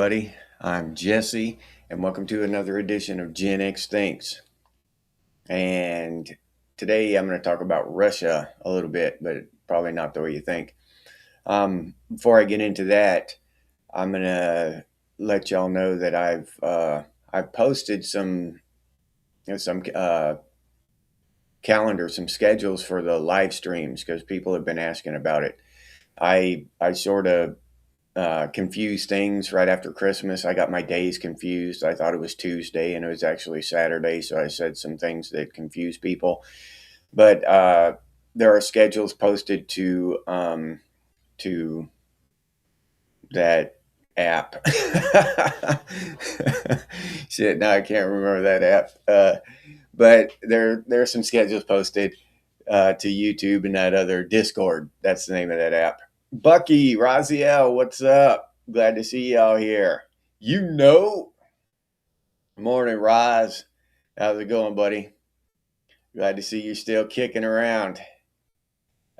everybody. I'm Jesse, and welcome to another edition of Genex Thinks. And today I'm going to talk about Russia a little bit, but probably not the way you think. Before I get into that, I'm going to let y'all know that I've posted some calendars, some schedules for the live streams because people have been asking about it. I sort of confused things right after Christmas. I got my days confused. I thought it was Tuesday and it was actually Saturday, so I said some things that confused people. But there are schedules posted to that app. Shit, now I can't remember that app. But there's some schedules posted to YouTube and that other Discord. That's the name of that app. Bucky, Raziel, what's up? Glad to see y'all here. Morning, Roz. How's it going, buddy? Glad to see you still kicking around.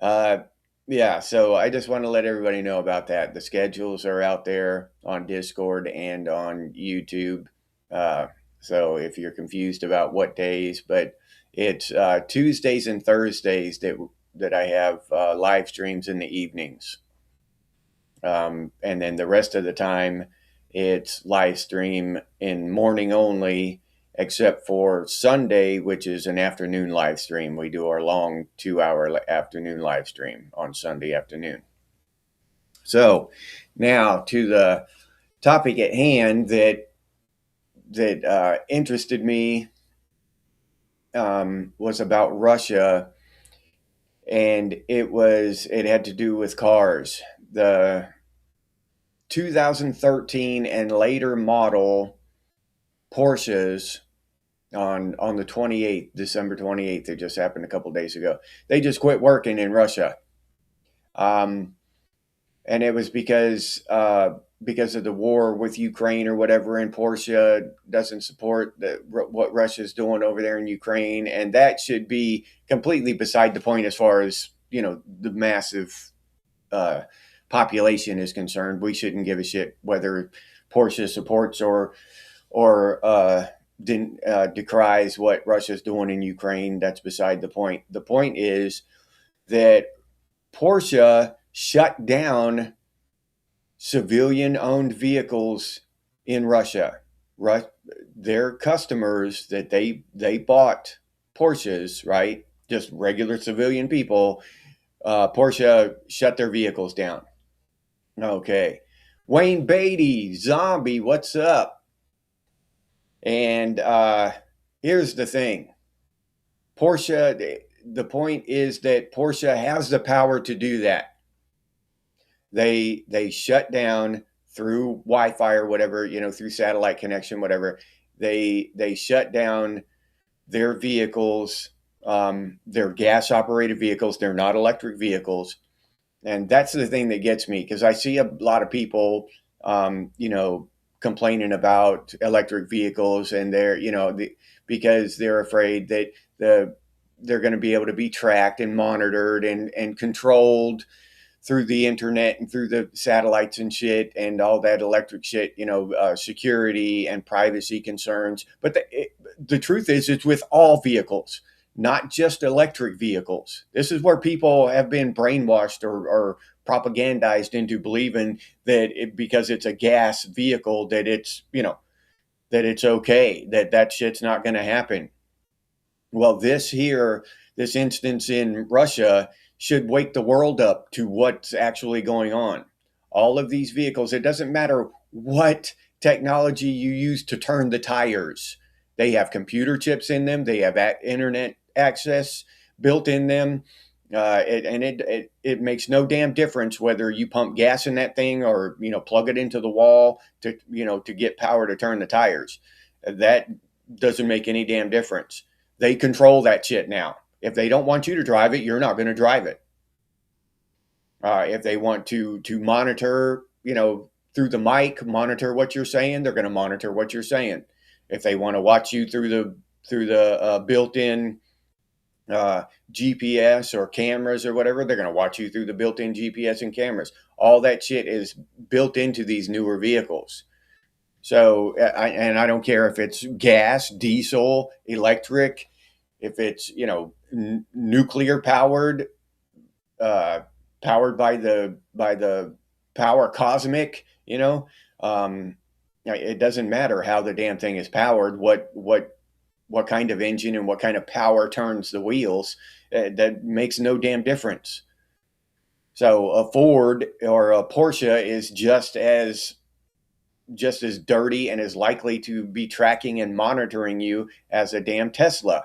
Yeah, so I just want to let everybody know about that. The schedules are out there on Discord and on YouTube. So if you're confused about what days, but it's Tuesdays and Thursdays that I have live streams in the evenings. And then the rest of the time, it's live stream in morning only, except for Sunday, which is an afternoon live stream. We do our long 2-hour afternoon live stream on Sunday afternoon. So now to the topic at hand that interested me was about Russia, and it had to do with cars. The 2013 and later model Porsches on the 28th, December 28th, it just happened a couple days ago. They just quit working in Russia. And it was because of the war with Ukraine or whatever, and Porsche doesn't support what Russia's doing over there in Ukraine. And that should be completely beside the point as far as, the massive population is concerned. We shouldn't give a shit whether Porsche supports or decries what Russia's doing in Ukraine. That's beside the point. The point is that Porsche shut down civilian-owned vehicles in Russia. Their customers that they bought Porsches, right? Just regular civilian people. Porsche shut their vehicles down. Okay. Wayne Beatty, Zombie, what's up? And here's the thing. Porsche, the point is that Porsche has the power to do that. They shut down through Wi-Fi or whatever, through satellite connection, whatever. They shut down their vehicles. They're gas-operated vehicles. They're not electric vehicles. And that's the thing that gets me, because I see a lot of people, complaining about electric vehicles, and because they're afraid that they're going to be able to be tracked and monitored and controlled through the internet and through the satellites and shit and all that electric shit, security and privacy concerns. But the truth is, it's with all vehicles, not just electric vehicles. This is where people have been brainwashed or propagandized into believing that because it's a gas vehicle that it's okay, that shit's not going to happen. Well, this instance in Russia should wake the world up to what's actually going on. All of these vehicles, it doesn't matter what technology you use to turn the tires. They have computer chips in them. They have internet access built in them. It makes no damn difference whether you pump gas in that thing or, plug it into the wall to get power to turn the tires. That doesn't make any damn difference. They control that shit now. If they don't want you to drive it, you're not going to drive it. If they want to monitor, through the mic, monitor what you're saying, they're going to monitor what you're saying. If they want to watch you through the built-in GPS or cameras or whatever, they're going to watch you through the built-in GPS and cameras. All that shit is built into these newer vehicles. So, and I don't care if it's gas, diesel, electric, if it's, nuclear powered, uh, powered by the power cosmic, um, it doesn't matter how the damn thing is powered. What kind of engine and what kind of power turns the wheels? That makes no damn difference. So a Ford or a Porsche is just as dirty and as likely to be tracking and monitoring you as a damn Tesla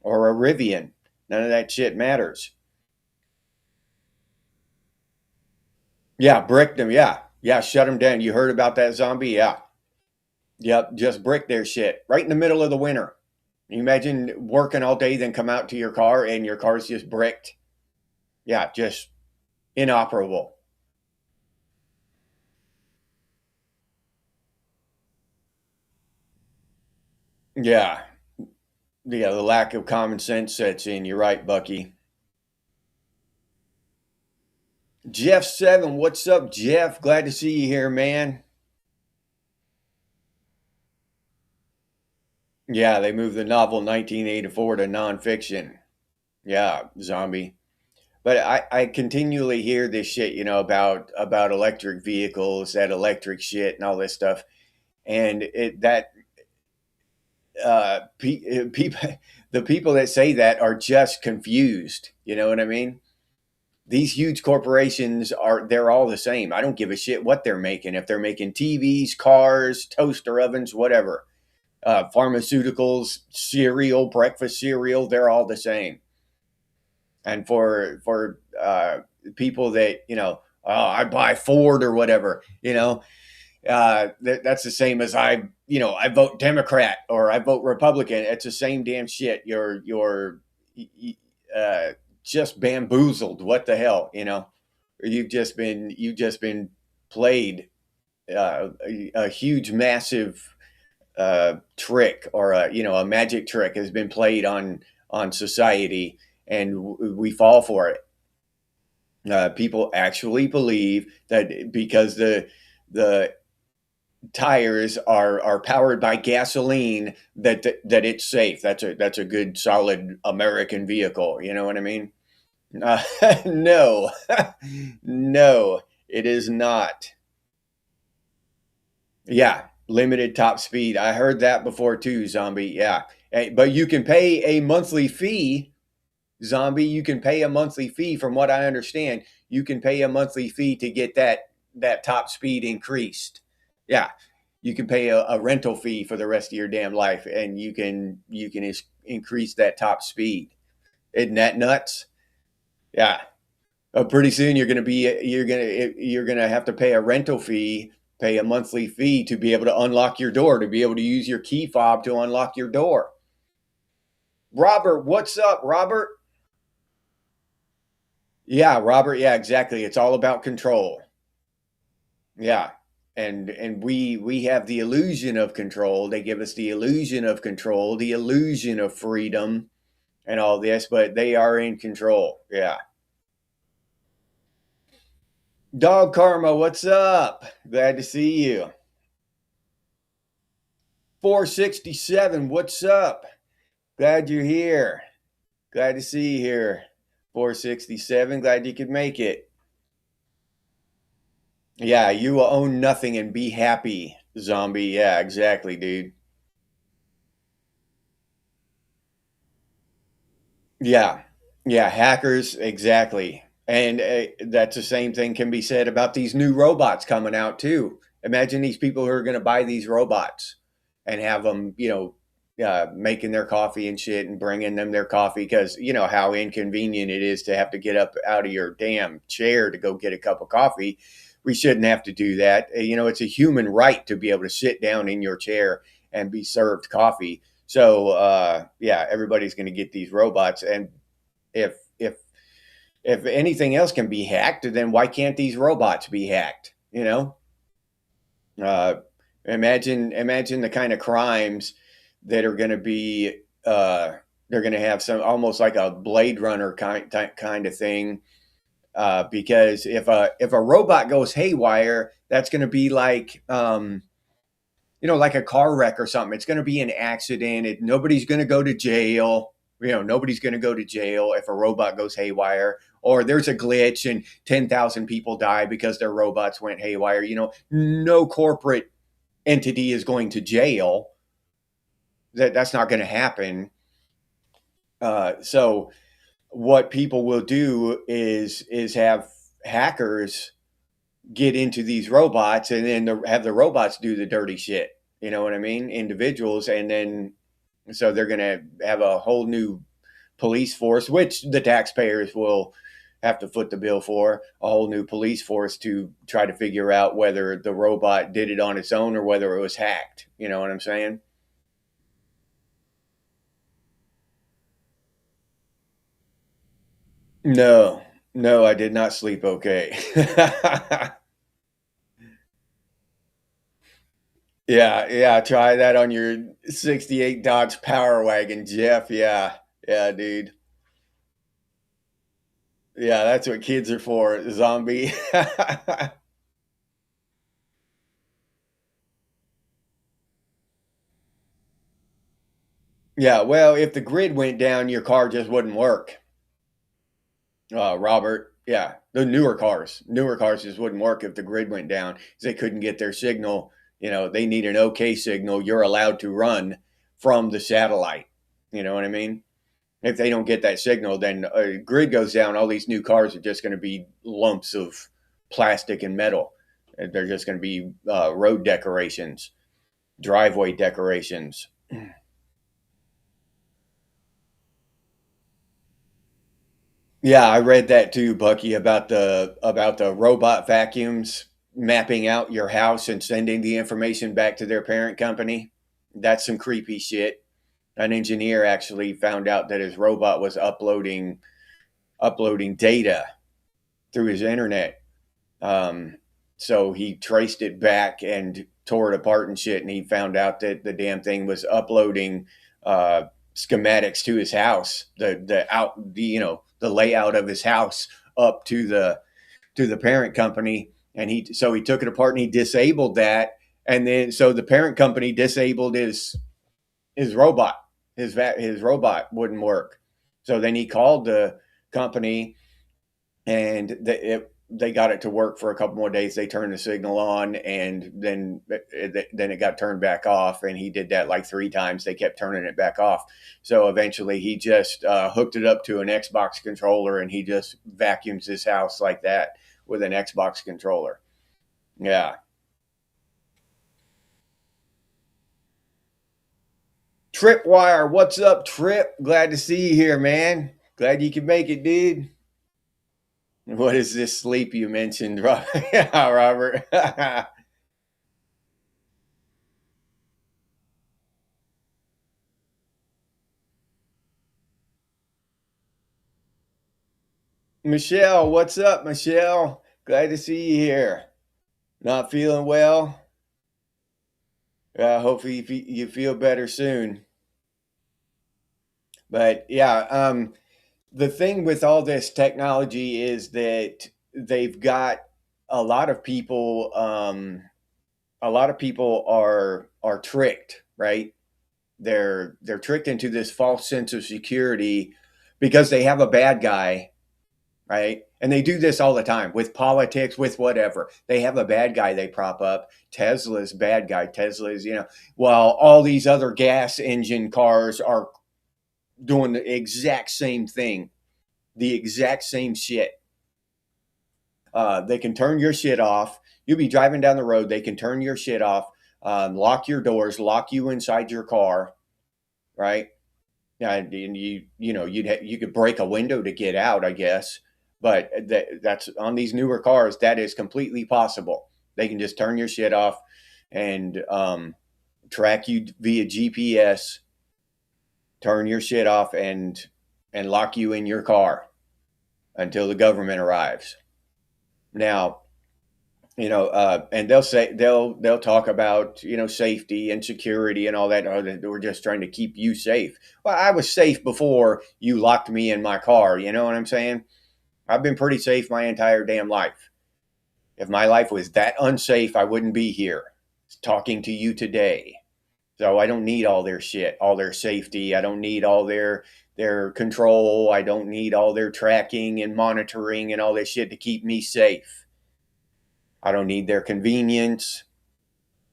or a Rivian. None of that shit matters. Yeah, brick them. Yeah. Yeah, shut them down. You heard about that zombie? Yeah. Yep, just brick their shit right in the middle of the winter. You imagine working all day, then come out to your car and your car's just bricked. Yeah, just inoperable. Yeah. Yeah, the lack of common sense sets in. You're right, Bucky. Jeff7, what's up, Jeff? Glad to see you here, man. Yeah, they moved the novel 1984 to nonfiction. Yeah, zombie. But I continually hear this shit, about electric vehicles, that electric shit, and all this stuff. And people, the people that say that are just confused. You know what I mean? These huge corporations they're all the same. I don't give a shit what they're making. If they're making TVs, cars, toaster ovens, whatever, pharmaceuticals, cereal, breakfast cereal, they're all the same. And for people that oh, I buy Ford or whatever, that's the same as I vote Democrat or I vote Republican. It's the same damn shit. You're uh, just bamboozled. What the hell, you've just been played a huge, massive trick, or a magic trick has been played on society, and we fall for it. People actually believe that because the tires are powered by gasoline, that it's safe. That's a good solid American vehicle. You know what I mean? Uh, no, no, it is not. Yeah, limited top speed. I heard that before too, zombie. Yeah. But you can pay a monthly fee, zombie. You can pay a monthly fee. From what I understand, you can pay a monthly fee to get that top speed increased. Yeah, you can pay a rental fee for the rest of your damn life, and you can increase that top speed. Isn't that nuts? Yeah. Pretty soon you're gonna have to pay a rental fee, pay a monthly fee to be able to unlock your door, to be able to use your key fob to unlock your door. Robert, what's up, Robert? Yeah, Robert. Yeah, exactly. It's all about control. Yeah. And we have the illusion of control. They give us the illusion of control, the illusion of freedom and all this, but they are in control. Yeah. Dog Karma, what's up? Glad to see you. 467, what's up? Glad you're here. Glad to see you here. 467, glad you could make it. Yeah, you will own nothing and be happy, zombie. Yeah, exactly, dude. Yeah. Yeah, hackers, exactly. And that's the same thing can be said about these new robots coming out too. Imagine these people who are going to buy these robots and have them, making their coffee and shit and bringing them their coffee, because you know how inconvenient it is to have to get up out of your damn chair to go get a cup of coffee. We shouldn't have to do that. It's a human right to be able to sit down in your chair and be served coffee. So yeah, everybody's going to get these robots, and if if if anything else can be hacked, then why can't these robots be hacked? Uh, imagine the kind of crimes that are going to be. They're going to have some almost like a Blade Runner kind of thing, because if a robot goes haywire, that's going to be like like a car wreck or something. It's going to be an accident. Nobody's going to go to jail. Nobody's going to go to jail if a robot goes haywire, or there's a glitch and 10,000 people die because their robots went haywire. No corporate entity is going to jail. That's not going to happen. So what people will do is have hackers get into these robots and then have the robots do the dirty shit. You know what I mean? Individuals. And then, so they're going to have a whole new police force, which the taxpayers will have to foot the bill for, a whole new police force to try to figure out whether the robot did it on its own or whether it was hacked. You know what I'm saying? No, no, I did not sleep okay. Yeah, yeah, try that on your 68 Dodge Power Wagon, Jeff. Yeah, yeah, dude. Yeah, that's what kids are for, zombie. Yeah, well, if the grid went down, your car just wouldn't work. Robert, yeah, the newer cars just wouldn't work if the grid went down. 'Cause they couldn't get their signal. They need an okay signal. You're allowed to run from the satellite. You know what I mean? If they don't get that signal, then a grid goes down. All these new cars are just going to be lumps of plastic and metal. They're just going to be road decorations, driveway decorations. Yeah, I read that too, Bucky, about the robot vacuums mapping out your house and sending the information back to their parent company. That's some creepy shit. An engineer actually found out that his robot was uploading data through his internet. Um, so he traced it back and tore it apart and shit, and he found out that the damn thing was uploading uh, schematics to his house, the layout of his house up to the parent company, and he took it apart and he disabled that, and then so the parent company disabled his robot, his robot wouldn't work, so then he called the company and they got it to work for a couple more days. They turned the signal on, and then it got turned back off. And he did that like 3 times. They kept turning it back off. So eventually, he just hooked it up to an Xbox controller, and he just vacuums his house like that with an Xbox controller. Yeah. Tripwire, what's up, Trip? Glad to see you here, man. Glad you could make it, dude. What is this sleep you mentioned, Robert? Yeah, Robert. Michelle, what's up, Michelle? Glad to see you here. Not feeling well? Hopefully you feel better soon. But yeah, the thing with all this technology is that they've got a lot of people. A lot of people are tricked, right? They're tricked into this false sense of security because they have a bad guy, right? And they do this all the time with politics, with whatever. They have a bad guy they prop up. Tesla's bad guy. While all these other gas engine cars are doing the exact same thing, the exact same shit. They can turn your shit off. You'll be driving down the road. They can turn your shit off, lock your doors, lock you inside your car, right? And you could break a window to get out, I guess. But that's on these newer cars. That is completely possible. They can just turn your shit off and track you via GPS, turn your shit off, and lock you in your car until the government arrives. Now, and they'll talk about safety and security and all that. Or that we're just trying to keep you safe. Well, I was safe before you locked me in my car. You know what I'm saying? I've been pretty safe my entire damn life. If my life was that unsafe, I wouldn't be here. talking to you today. So I don't need all their shit, all their safety. I don't need all their control. I don't need all their tracking and monitoring and all this shit to keep me safe. I don't need their convenience.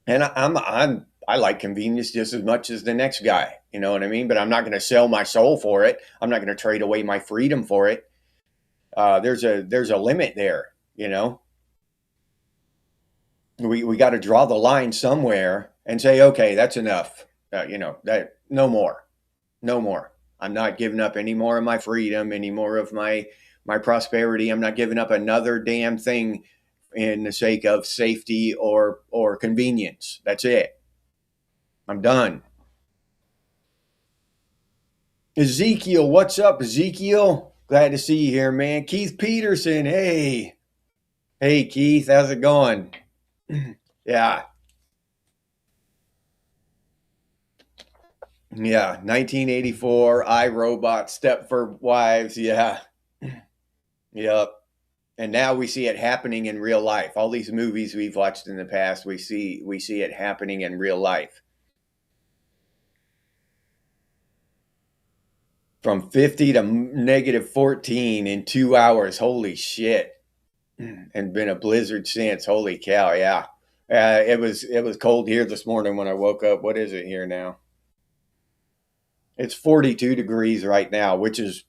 And I like convenience just as much as the next guy. You know what I mean? But I'm not going to sell my soul for it. I'm not going to trade away my freedom for it. There's a limit there. You know, we got to draw the line somewhere and say, okay, that's enough. That no more, no more. I'm not giving up any more of my freedom, any more of my prosperity. I'm not giving up another damn thing in the sake of safety or convenience. That's it. I'm done. Ezekiel, what's up, Ezekiel? Glad to see you here, man. Keith Peterson, hey. Hey, Keith, how's it going? Yeah, yeah. 1984, iRobot, Stepford Wives. Yeah, yep. And now we see it happening in real life. All these movies we've watched in the past, we see it happening in real life. From 50 to negative 14 in 2 hours. Holy shit. And been a blizzard since. Holy cow, yeah. It was cold here this morning when I woke up. What is it here now? It's 42 degrees right now, which is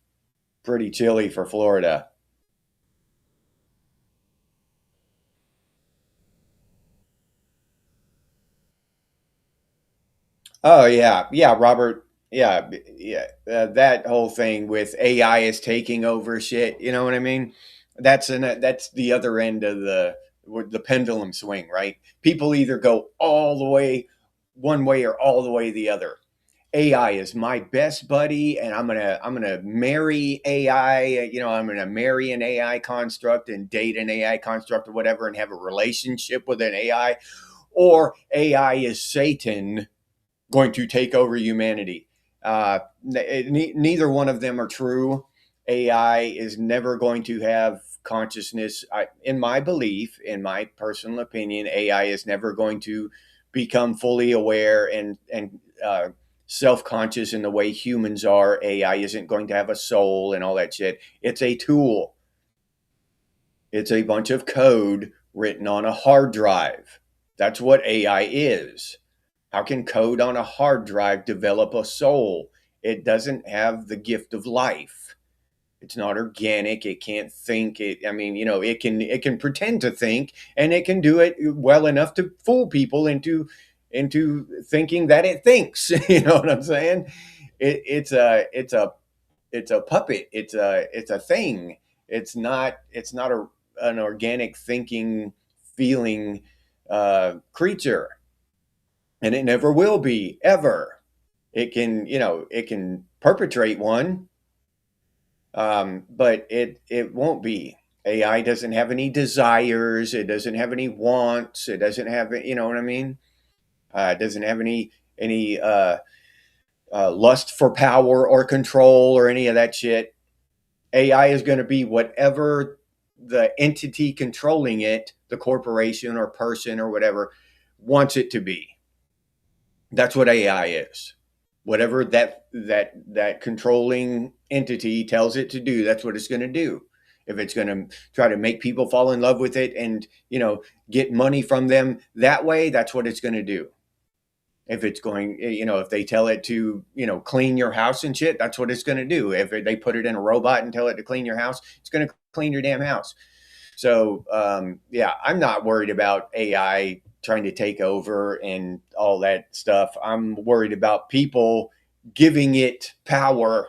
pretty chilly for Florida. Oh yeah, yeah, Robert. Yeah, yeah. That whole thing with AI is taking over shit. You know what I mean? That's the other end of the pendulum swing, right? People either go all the way one way or all the way the other. AI is my best buddy, and I'm gonna marry AI. I'm gonna marry an AI construct and date an AI construct or whatever, and have a relationship with an AI. Or AI is Satan going to take over humanity. Neither one of them are true. AI is never going to have consciousness. In my belief, in my personal opinion, AI is never going to become fully aware and self conscious in the way humans are. AI isn't going to have a soul and all that shit. It's a tool. It's a bunch of code written on a hard drive. That's what AI is. How can code on a hard drive develop a soul? It doesn't have the gift of life. It's not organic. It can't think. It can pretend to think, and it can do it well enough to fool people into thinking that it thinks. You know what I'm saying? It's a puppet. It's a thing. It's not an organic thinking, feeling creature, and it never will be ever. It can perpetrate one, but it won't be. AI doesn't have any desires. It doesn't have any wants. It doesn't have, you know what I mean. It doesn't have any lust for power or control or any of that shit. AI is going to be whatever the entity controlling it, the corporation or person or whatever, wants it to be. That's what AI is. Whatever that controlling entity tells it to do, that's what it's going to do. If it's going to try to make people fall in love with it and get money from them that way, that's what it's going to do. If it's going, if they tell it to clean your house and shit, that's what it's going to do. If they put it in a robot and tell it to clean your house, it's going to clean your damn house. So yeah, I'm not worried about AI trying to take over and all that stuff. I'm worried about people giving it power,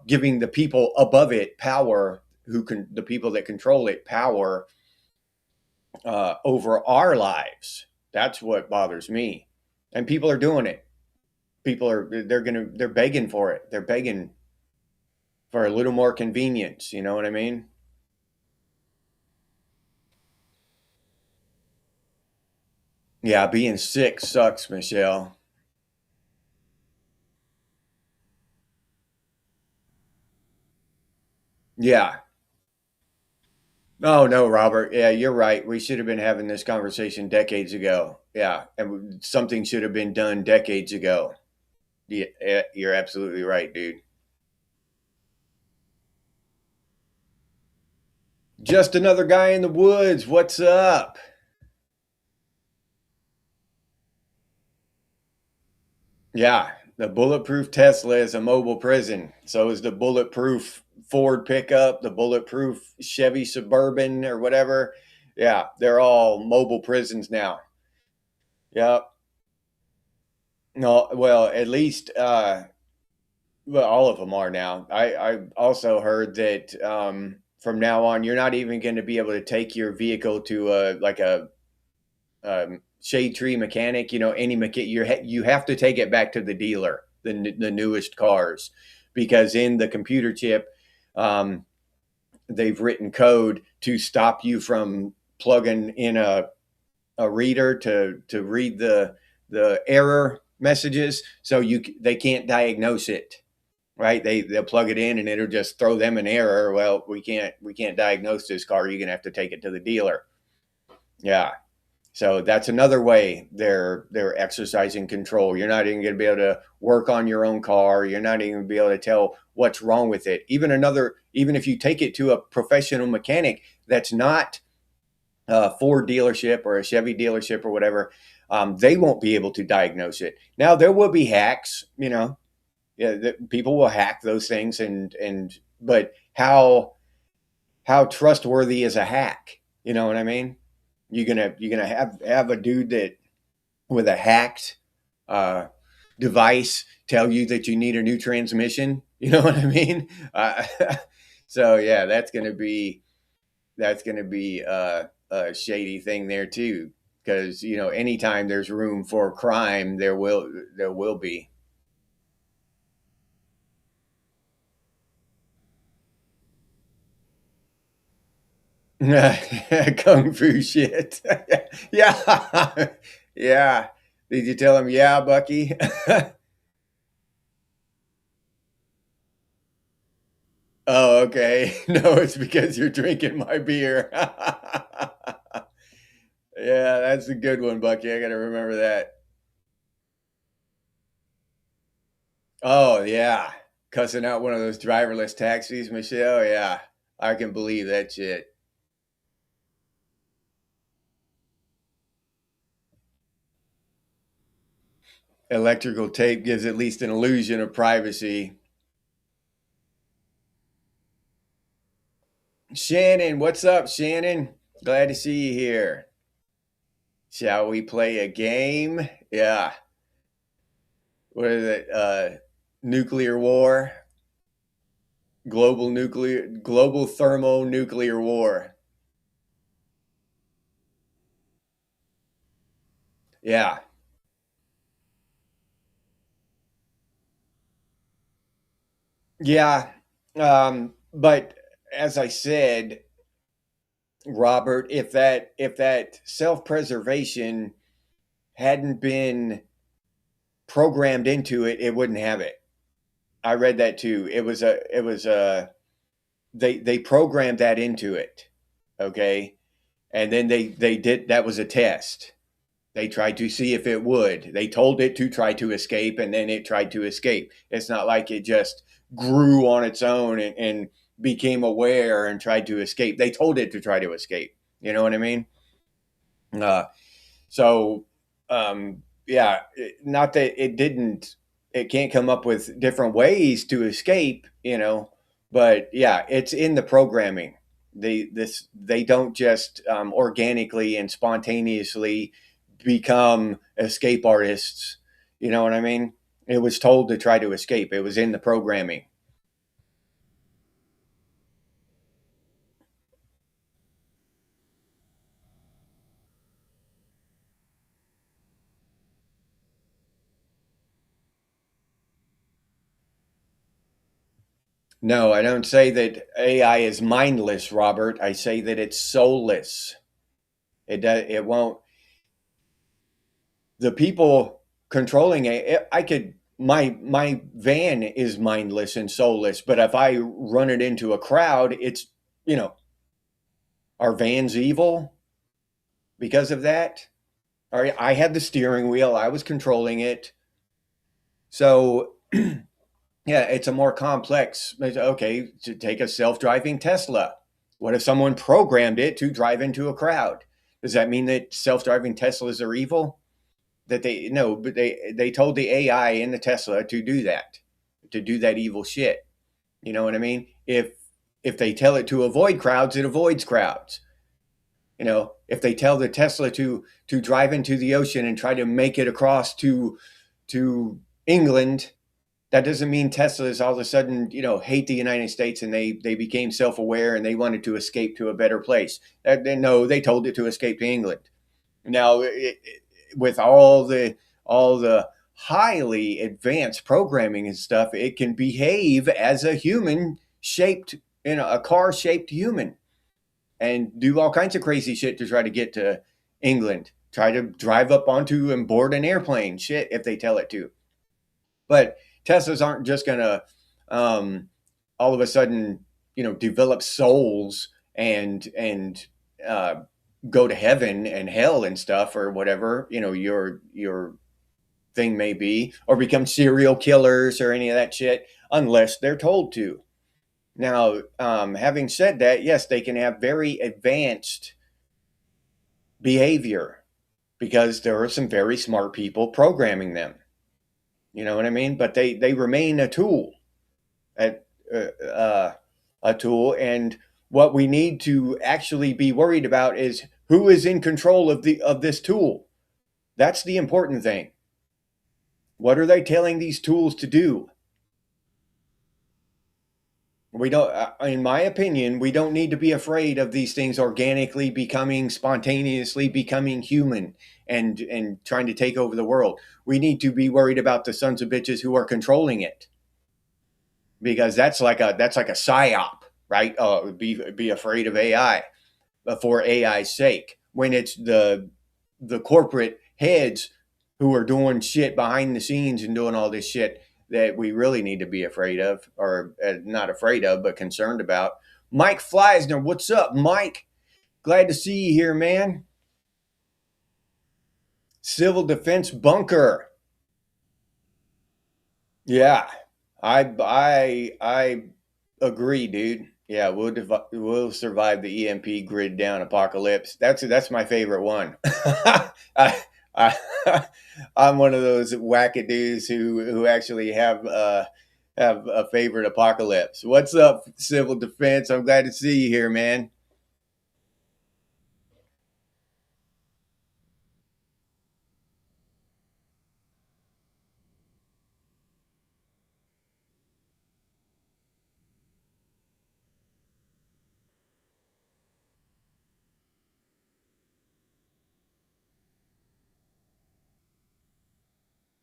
giving the people above it power, the people that control it power over our lives. That's what bothers me. And people are doing it. They're begging for it. They're begging for a little more convenience. You know what I mean? Yeah, being sick sucks, Michelle. Yeah, Oh no, Robert. Yeah, you're right. We should have been having this conversation decades ago. Yeah, and something should have been done decades ago. Yeah, you're absolutely right, dude. Just another guy in the woods. What's up? Yeah, the bulletproof Tesla is a mobile prison. So is the bulletproof Ford pickup, the bulletproof Chevy Suburban or whatever. Yeah, they're all mobile prisons now. Yep. No, well, at least well, all of them are now. I also heard that from now on, you're not even going to be able to take your vehicle to a shade tree mechanic. You know, any mechanic. You have to take it back to the dealer. The newest cars, because in the computer chip, um, they've written code to stop you from plugging in a reader to read the error messages, so they can't diagnose it, right? They'll plug it in and it'll just throw them an error. Well, we can't diagnose this car. You're gonna have to take it to the dealer. Yeah. So that's another way they're exercising control. You're not even going to be able to work on your own car. You're not even going to be able to tell what's wrong with it. Even if you take it to a professional mechanic that's not a Ford dealership or a Chevy dealership or whatever, they won't be able to diagnose it. Now there will be hacks, yeah, people will hack those things, but how trustworthy is a hack? You know what I mean? You're gonna have a dude that with a hacked uh, device tell you that you need a new transmission. You know what I mean? So yeah, that's gonna be a shady thing there too, because anytime there's room for crime, there will be. Kung fu shit. Yeah. Yeah. Did you tell him, yeah, Bucky? Oh, okay. No, it's because you're drinking my beer. Yeah, that's a good one, Bucky. I got to remember that. Oh, yeah. Cussing out one of those driverless taxis, Michelle. Yeah, I can believe that shit. Electrical tape gives at least an illusion of privacy. Shannon, what's up, Shannon? Glad to see you here. Shall we play a game? Yeah. What is it? Nuclear war, global thermonuclear war. Yeah. Yeah. But as I said, Robert, if that self-preservation hadn't been programmed into it, it wouldn't have it. I read that too. It was a they programmed that into it. Okay. And then they did that was a test. They tried to see if it would. They told it to try to escape, and then it tried to escape. It's not like it just grew on its own and became aware and tried to escape. They told it to try to escape. You know what I mean? Uh, so, yeah, not that it can't come up with different ways to escape, but yeah, it's in the programming. They don't just organically and spontaneously become escape artists. You know what I mean? It was told to try to escape. It was in the programming. No, I don't say that AI is mindless, Robert. I say that it's soulless. It won't. The people controlling it, I could my van is mindless and soulless, but if I run it into a crowd, it's you know Are vans evil because of that? All right, I had the steering wheel, I was controlling it. So, yeah, it's a more complex. Okay, to take a self-driving Tesla. What if someone programmed it to drive into a crowd? Does that mean that self-driving Teslas are evil? That they no, but they told the AI in the Tesla to do that evil shit. You know what I mean? If they tell it to avoid crowds, it avoids crowds. You know, if they tell the Tesla to drive into the ocean and try to make it across to England, that doesn't mean Teslas all of a sudden, you know, hate the United States and they became self-aware and they wanted to escape to a better place. No, they told it to escape to England. Now, with all the highly advanced programming and stuff, it can behave as a human shaped, you know, a car shaped human, and do all kinds of crazy shit to try to get to England. Try to drive up onto and board an airplane, shit, if they tell it to. But Teslas aren't just gonna all of a sudden, you know, develop souls and uh, go to heaven and hell and stuff or whatever, you know, your thing may be, or become serial killers or any of that shit, unless they're told to. Now, having said that, yes, they can have very advanced behavior because there are some very smart people programming them. You know what I mean? But they remain a tool, at a tool, and what we need to actually be worried about is who is in control of this tool. That's the important thing. What are they telling these tools to do? We don't, in my opinion, we don't need to be afraid of these things organically becoming, spontaneously becoming human and trying to take over the world. We need to be worried about the sons of bitches who are controlling it, because that's like a psyop, right? Be afraid of AI for AI's sake, when it's the corporate heads who are doing shit behind the scenes and doing all this shit that we really need to be afraid of, or not afraid of, but concerned about. Mike Fleisner, what's up, Mike? Glad to see you here, man. Civil Defense Bunker. Yeah, I agree, dude. Yeah, we'll survive the EMP grid down apocalypse. That's my favorite one. I, I I'm one of those wackadoos who actually have a favorite apocalypse. What's up, Civil Defense? I'm glad to see you here, man.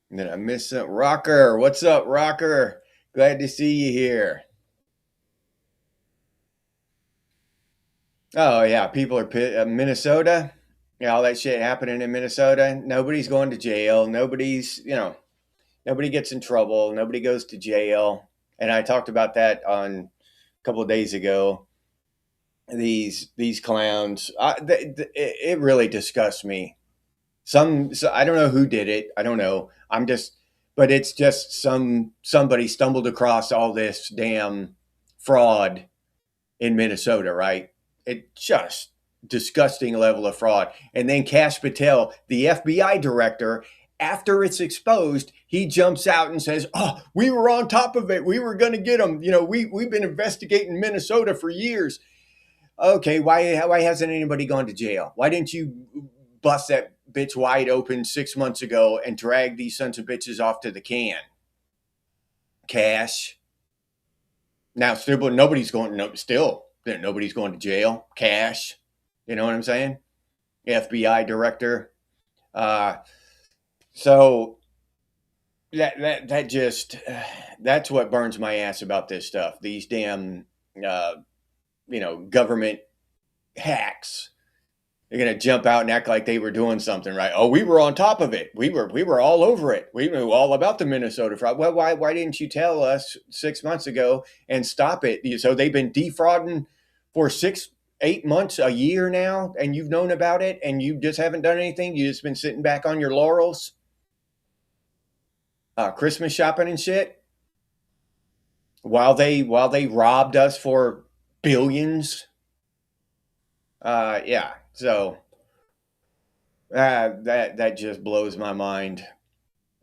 And then I miss some Rocker. What's up, Rocker? Glad to see you here. Oh yeah, people are Minnesota. Yeah, all that shit happening in Minnesota. Nobody's going to jail. Nobody gets in trouble. Nobody goes to jail. And I talked about that on a couple of days ago. These clowns, it really disgusts me. I don't know who did it. I don't know. But it's just somebody stumbled across all this damn fraud in Minnesota, right? It just disgusting level of fraud. And then Kash Patel, the FBI director, after it's exposed, he jumps out and says, "Oh, we were on top of it. We were going to get them. You know, we've been investigating Minnesota for years." Okay, why hasn't anybody gone to jail? Why didn't you bust that bitch wide open 6 months ago and drag these sons of bitches off to the can? Cash. Now still, but nobody's going. No, still, nobody's going to jail. Cash. You know what I'm saying? FBI director. Uh, so that just that's what burns my ass about this stuff. These damn government hacks. They're gonna jump out and act like they were doing something, right? Oh, we were on top of it. We were all over it. We knew all about the Minnesota fraud. Well, why didn't you tell us 6 months ago and stop it? So they've been defrauding for 8 months, a year now, and you've known about it, and you just haven't done anything. You just been sitting back on your laurels, Christmas shopping and shit, while they robbed us for billions. Yeah. So that just blows my mind.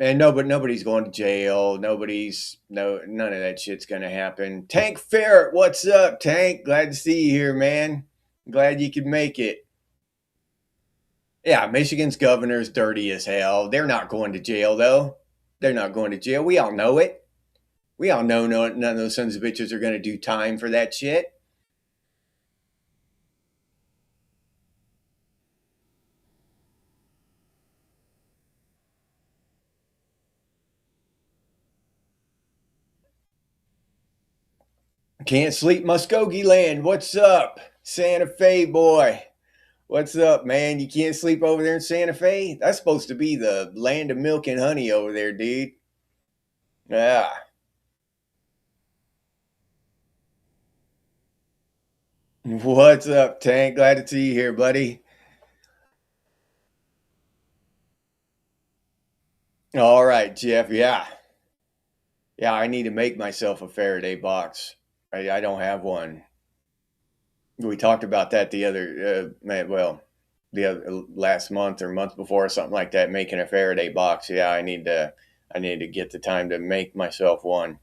And no, but nobody's going to jail. None of that shit's gonna happen. Tank Ferret, what's up, Tank? Glad to see you here, man. Glad you could make it. Yeah, Michigan's governor's dirty as hell. They're not going to jail though. They're not going to jail. We all know it. We all know none of those sons of bitches are gonna do time for that shit. Can't sleep Muskogee land. What's up? Santa Fe boy. What's up, man? You can't sleep over there in Santa Fe? That's supposed to be the land of milk and honey over there, dude. Yeah. What's up, Tank? Glad to see you here, buddy. All right, Jeff. Yeah. Yeah, I need to make myself a Faraday box. I don't have one. We talked about that the other, the other last month or month before or something like that, making a Faraday box. Yeah, I need to get the time to make myself one.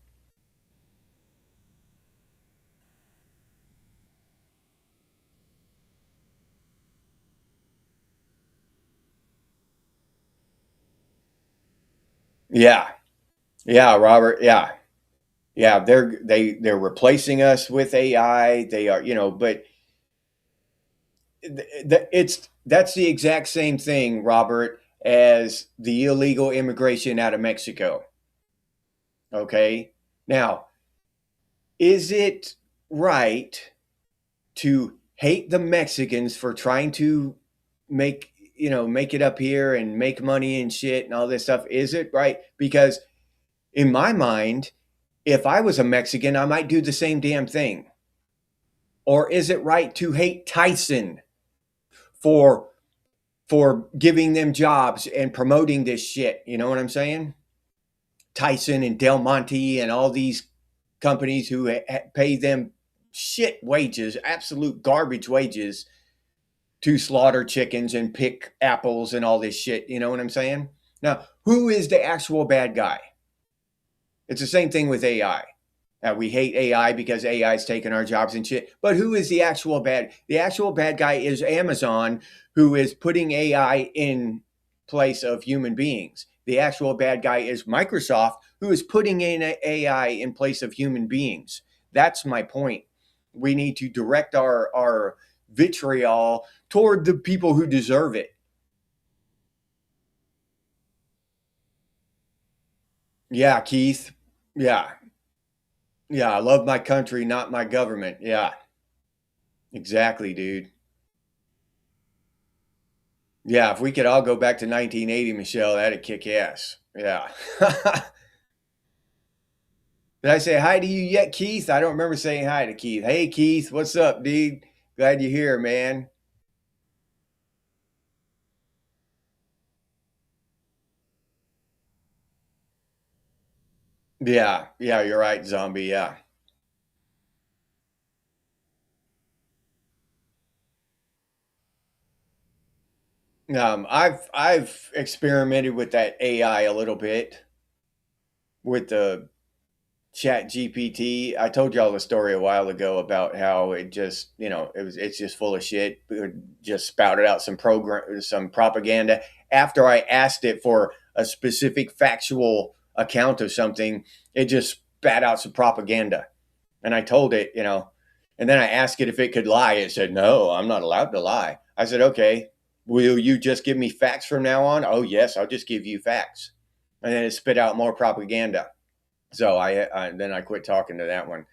Yeah. Yeah, Robert. Yeah. Yeah, they're replacing us with AI. They are, but that's the exact same thing, Robert, as the illegal immigration out of Mexico. Okay. Now, is it right to hate the Mexicans for trying to make it up here and make money and shit and all this stuff? Is it right? Because in my mind, if I was a Mexican, I might do the same damn thing. Or is it right to hate Tyson for giving them jobs and promoting this shit? You know what I'm saying? Tyson and Del Monte and all these companies who pay them shit wages, absolute garbage wages, to slaughter chickens and pick apples and all this shit. You know what I'm saying? Now, who is the actual bad guy? It's the same thing with AI. We hate AI because AI is taking our jobs and shit. But who is the actual bad? The actual bad guy is Amazon, who is putting AI in place of human beings. The actual bad guy is Microsoft, who is putting in AI in place of human beings. That's my point. We need to direct our vitriol toward the people who deserve it. Yeah, Keith. Yeah. Yeah, I love my country, not my government. Yeah, exactly, dude. Yeah, if we could all go back to 1980, Michelle, that'd kick ass. Yeah. Did I say hi to you yet, Keith? I don't remember saying hi to Keith. Hey, Keith, what's up, dude? Glad you're here, man. Yeah, yeah, you're right, zombie. Yeah. I've experimented with that AI a little bit with the Chat GPT. I told y'all the story a while ago about how it just, it's just full of shit. It just spouted out some propaganda after I asked it for a specific factual account of something. It just spat out some propaganda, and I told it, and then I asked it if it could lie. It said, "No, I'm not allowed to lie." I said, "Okay, will you just give me facts from now on?" "Oh yes, I'll just give you facts," and then it spit out more propaganda. So then I quit talking to that one,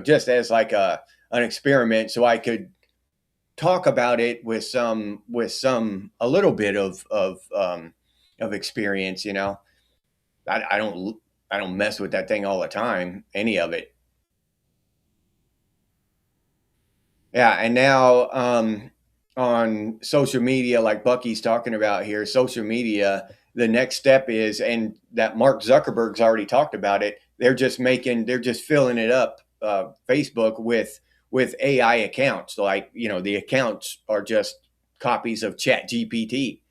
just as like an experiment, so I could talk about it with some a little bit of experience. I don't mess with that thing all the time, any of it. Yeah, and now on social media, like Bucky's talking about here, social media, the next step is, and that Mark Zuckerberg's already talked about it. They're just filling it up, Facebook with AI accounts. Like, the accounts are just copies of Chat GPT.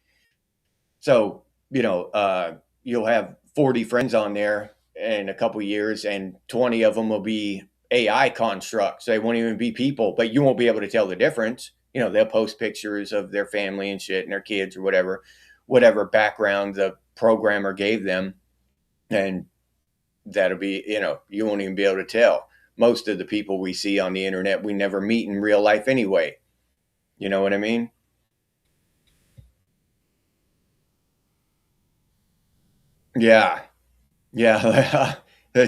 So, you'll have 40 friends on there in a couple years, and 20 of them will be AI constructs. They won't even be people, but you won't be able to tell the difference. They'll post pictures of their family and shit and their kids or whatever background the programmer gave them. And that'll be, you won't even be able to tell. Most of the people we see on the internet, we never meet in real life anyway. You know what I mean? Yeah. Yeah,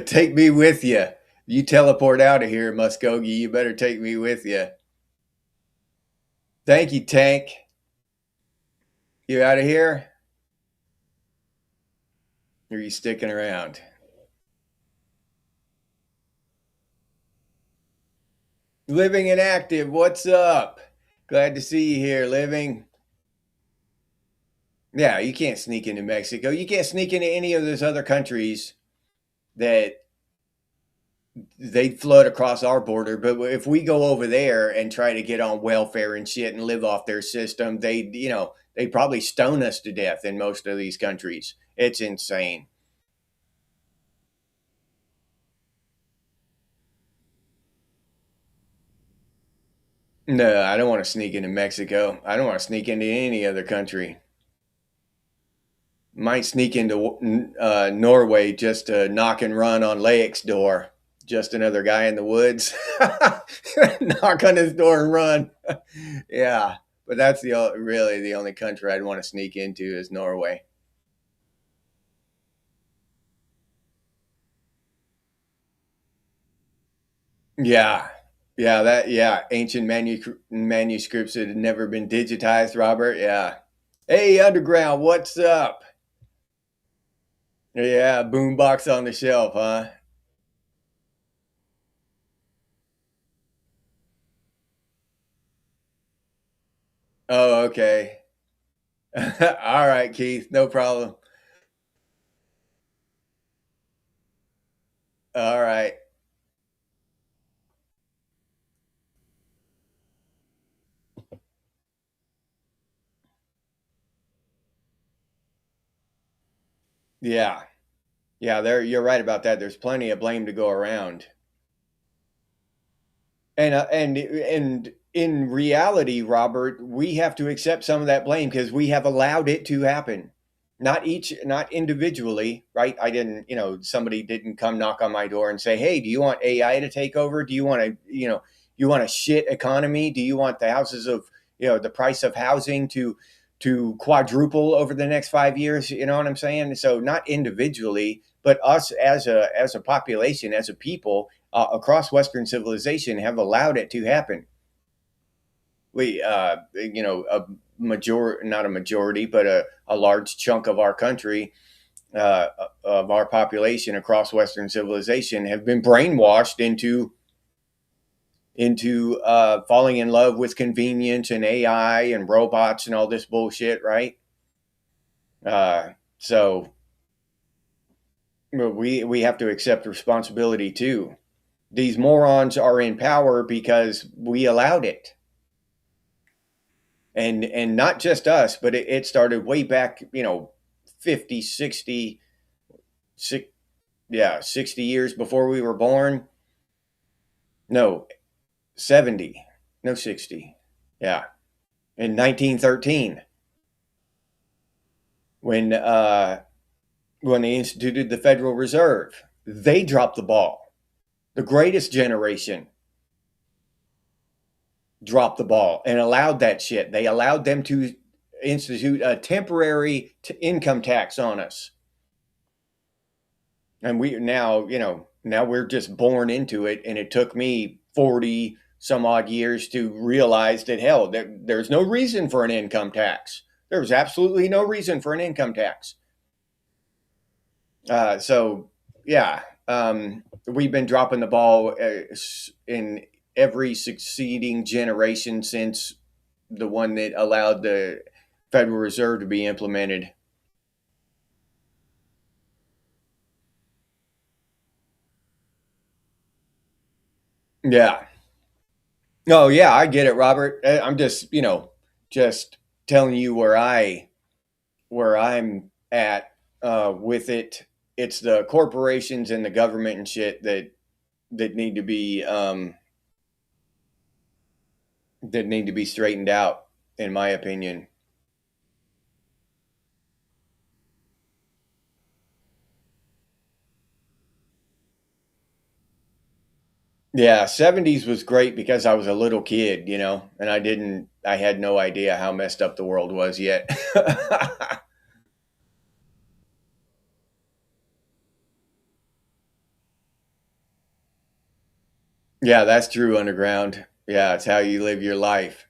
take me with you. You teleport out of here, Muskogee. You better take me with you. Thank you, Tank. You out of here? Or are you sticking around? Living and active, what's up? Glad to see you here, Living. Yeah, you can't sneak into Mexico. You can't sneak into any of those other countries that they'd flood across our border. But if we go over there and try to get on welfare and shit and live off their system, they probably stone us to death in most of these countries. It's insane. No, I don't want to sneak into Mexico. I don't want to sneak into any other country. Might sneak into Norway just to knock and run on Laek's door. Just another guy in the woods. Knock on his door and run. Yeah, but that's really the only country I'd want to sneak into is Norway. Yeah, yeah, ancient manuscripts that had never been digitized. Robert, yeah. Hey, underground, what's up? Yeah, boombox on the shelf, huh? Oh, okay. All right, Keith, no problem. All right. Yeah. Yeah, you're right about that. There's plenty of blame to go around. And in reality, Robert, we have to accept some of that blame because we have allowed it to happen. Not individually, right? I didn't, somebody didn't come knock on my door and say, "Hey, do you want AI to take over? Do you want to, you want a shit economy? Do you want the houses of, the price of housing to quadruple over the next 5 years?" You know what I'm saying? So not individually, but us as a population, as a people, across Western civilization have allowed it to happen. We, not a majority, but a large chunk of our country, of our population across Western civilization, have been brainwashed into falling in love with convenience and AI and robots and all this bullshit, right? So we have to accept responsibility too. These morons are in power because we allowed it. And not just us, but it started way back, 50, 60, yeah, 60 years before we were born. No, 70, no, 60. Yeah, in 1913, when when they instituted the Federal Reserve, they dropped the ball. The greatest generation dropped the ball and allowed that shit. They allowed them to institute a temporary income tax on us. And we now, now we're just born into it. And it took me 40 some odd years to realize that, hell, there's no reason for an income tax. There's absolutely no reason for an income tax. So, yeah, we've been dropping the ball in every succeeding generation since the one that allowed the Federal Reserve to be implemented. Yeah. Oh yeah, I get it, Robert. I'm just, just telling you where I'm at with it. It's the corporations and the government and shit that need to be straightened out, in my opinion. Yeah, 70s was great because I was a little kid, and I had no idea how messed up the world was yet. Yeah, that's true, underground. Yeah, it's how you live your life.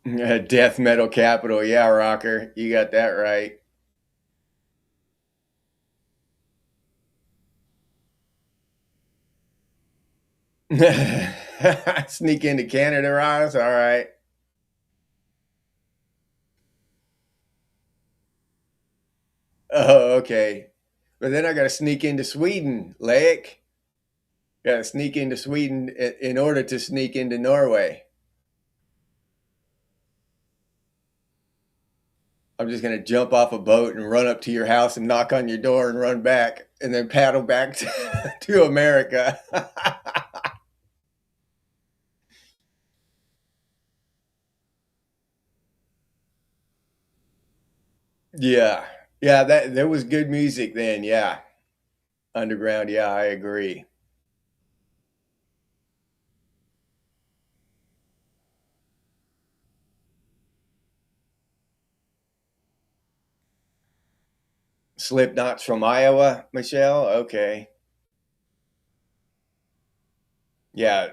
Death metal capital. Yeah, rocker. You got that right. Sneak into Canada, Ross. All right. Oh, okay. But then I got to sneak into Sweden, Lake. Got to sneak into Sweden in order to sneak into Norway. I'm just going to jump off a boat and run up to your house and knock on your door and run back and then paddle back to America. Yeah. Yeah, that there was good music then. Yeah. Underground. Yeah, I agree. Slipknot's from Iowa, Michelle. Okay. Yeah.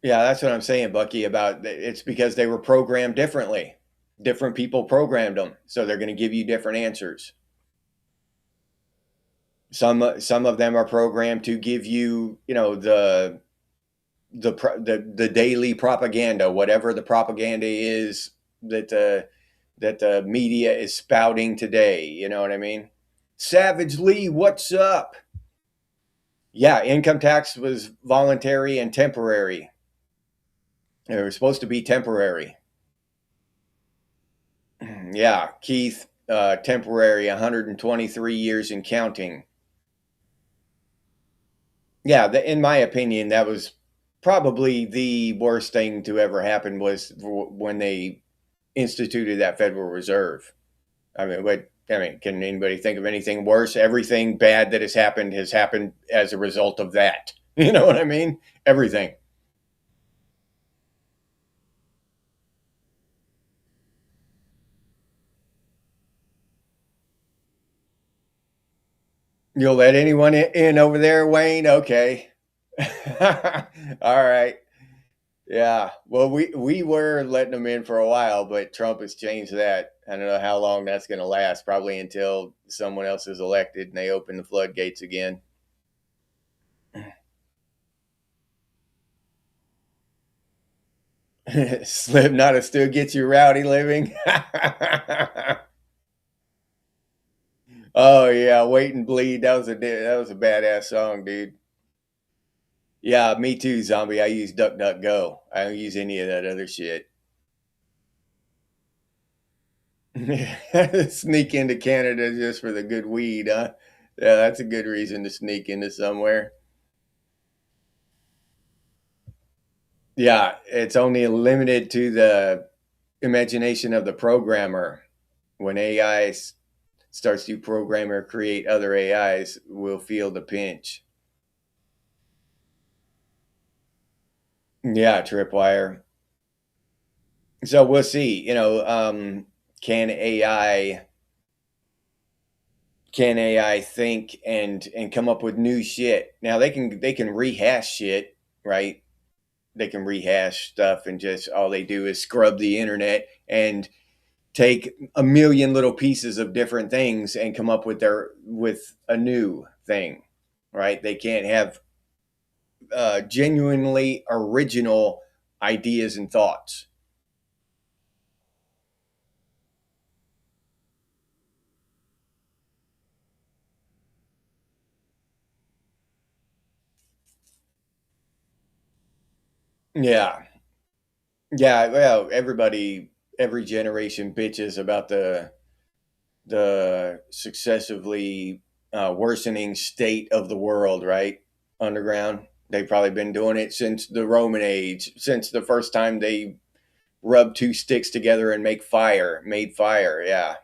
Yeah, that's what I'm saying, Bucky, about it's because they were programmed differently. Different people programmed them, so they're going to give you different answers. Some of them are programmed to give you, the daily propaganda, whatever the propaganda is that the media is spouting today. You know what I mean? Savage Lee, what's up? Yeah, income tax was voluntary and temporary. It was supposed to be temporary. Yeah, Keith, temporary, 123 years and counting. Yeah, in my opinion, that was probably the worst thing to ever happen was when they instituted that Federal Reserve. Can anybody think of anything worse? Everything bad that has happened as a result of that. You know what I mean? Everything. You'll let anyone in over there, Wayne? Okay. All right. Yeah. Well, we were letting them in for a while, but Trump has changed that. I don't know how long that's going to last. Probably until someone else is elected and they open the floodgates again. Slipknot still gets you rowdy living. Oh yeah, wait and bleed. That was a badass song, dude. Yeah, me too, zombie. I use DuckDuckGo. I don't use any of that other shit. Sneak into Canada just for the good weed, huh? Yeah, that's a good reason to sneak into somewhere. Yeah, it's only limited to the imagination of the programmer. When AI starts to program or create other AIs, we'll feel the pinch. Yeah, tripwire. So we'll see. Can AI think and come up with new shit? Now they can rehash shit, right? They can rehash stuff and just all they do is scrub the internet and take a million little pieces of different things and come up with a new thing, right? They can't have genuinely original ideas and thoughts. Yeah. Yeah, well, every generation bitches about the successively worsening state of the world, right? Underground. They've probably been doing it since the Roman age, since the first time they rubbed two sticks together and made fire. Yeah.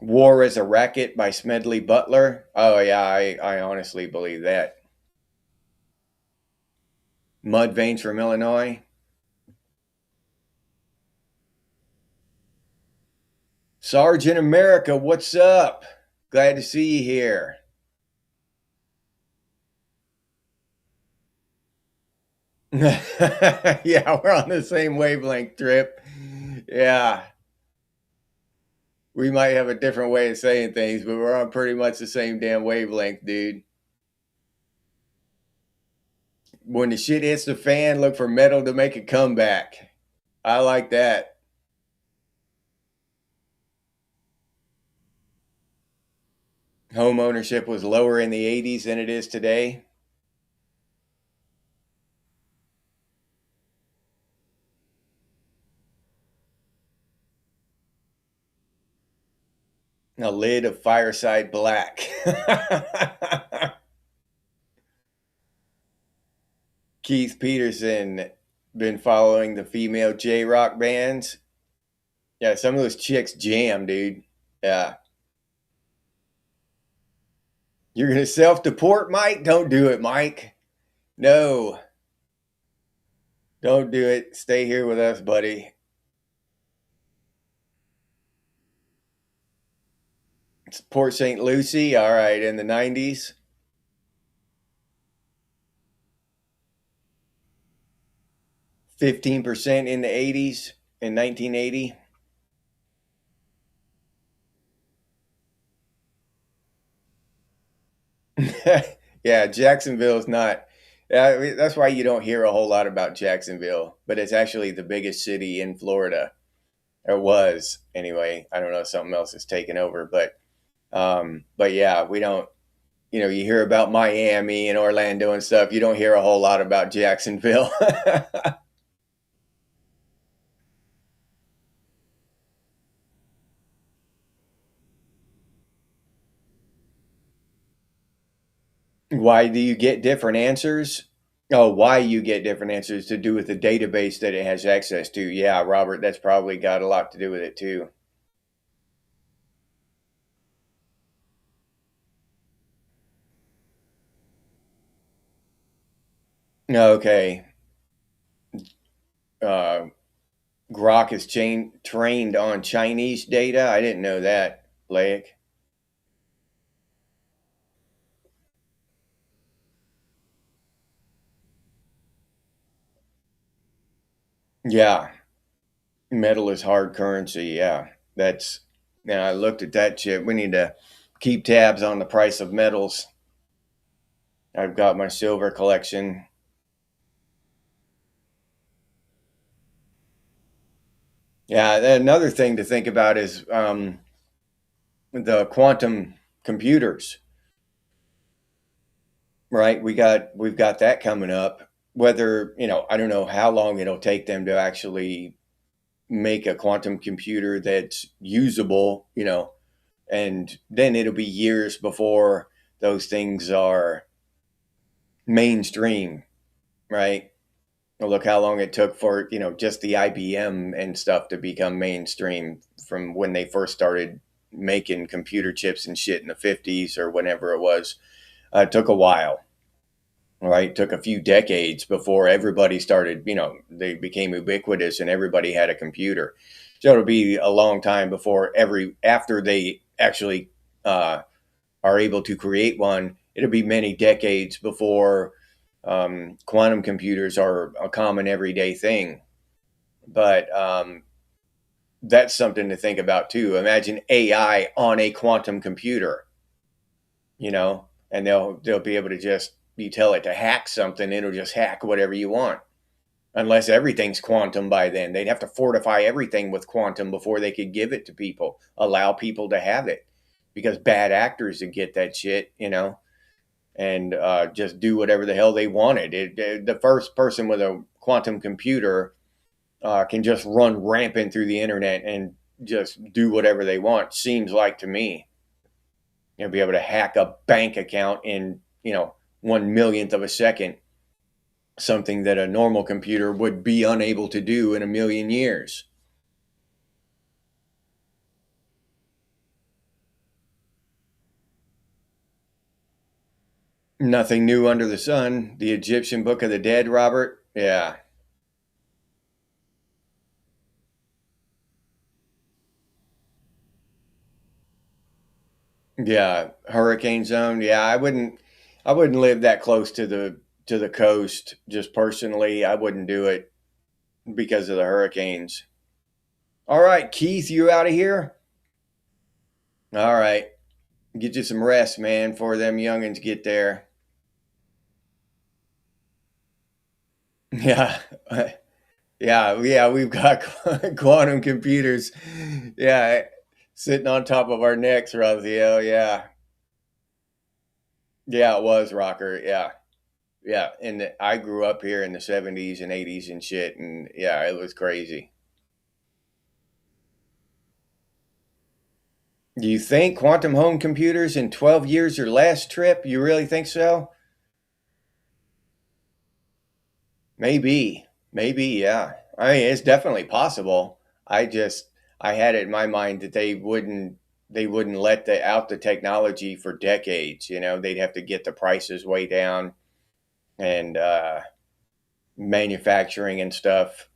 War is a Racket by Smedley Butler. Oh, yeah, I honestly believe that. Mud Veins from Illinois. Sergeant America, what's up? Glad to see you here. Yeah, we're on the same wavelength, Trip. Yeah, we might have a different way of saying things, but we're on pretty much the same damn wavelength, dude. When the shit hits the fan, look for metal to make a comeback. I like that. Home ownership was lower in the 80s than it is today. A lid of Fireside Black. Keith Peterson, been following the female J rock bands. Yeah, some of those chicks jam, dude. Yeah. You're going to self deport, Mike? Don't do it, Mike. No, don't do it. Stay here with us, buddy. It's Port St. Lucie. All right, in the 90s. 15% in the 80s, in 1980. Yeah, Jacksonville's not. That's why you don't hear a whole lot about Jacksonville, but it's actually the biggest city in Florida. Or was anyway. I don't know if something else is taken over, but yeah, we don't. You hear about Miami and Orlando and stuff. You don't hear a whole lot about Jacksonville. Why do you get different answers? Oh, why you get different answers to do with the database that it has access to. Yeah, Robert, that's probably got a lot to do with it too. Okay. Uh, Grok is trained on Chinese data. I didn't know that, Blake. Yeah, metal is hard currency. Yeah, that's. Now I looked at that chip. We need to keep tabs on the price of metals. I've got my silver collection. Yeah, another thing to think about is the quantum computers, right? We've got that coming up. Whether I don't know how long it'll take them to actually make a quantum computer that's usable, and then it'll be years before those things are mainstream, right? Look how long it took for just the IBM and stuff to become mainstream from when they first started making computer chips and shit in the 50s or whenever it was. It took a while, right? It took a few decades before everybody started, they became ubiquitous and everybody had a computer. So it'll be a long time before after they actually are able to create one. It'll be many decades before quantum computers are a common everyday thing. But that's something to think about too. Imagine AI on a quantum computer, and they'll be able to just, you tell it to hack something, it'll just hack whatever you want. Unless everything's quantum by then. They'd have to fortify everything with quantum before they could give it to people, allow people to have it. Because bad actors would get that shit, and just do whatever the hell they wanted. The first person with a quantum computer can just run rampant through the internet and just do whatever they want, seems like to me. Be able to hack a bank account in, 1 millionth of a second, something that a normal computer would be unable to do in a million years. Nothing new under the sun. The Egyptian Book of the Dead, Robert. Yeah. Yeah. Hurricane zone. Yeah, I wouldn't live that close to the coast. Just personally, I wouldn't do it because of the hurricanes. All right, Keith, you out of here? All right. Get you some rest, man, before them youngins get there. Yeah. Yeah, we've got quantum computers. Yeah, sitting on top of our necks, Raziel. Yeah. Yeah, it was rocker. Yeah. Yeah. And I grew up here in the 70s and 80s and shit. And yeah, it was crazy. Do you think quantum home computers in 12 years or less, Trip? You really think so? Maybe. Maybe, yeah. I mean, it's definitely possible. I just I had it in my mind that they wouldn't let out the technology for decades, They'd have to get the prices way down, and manufacturing and stuff,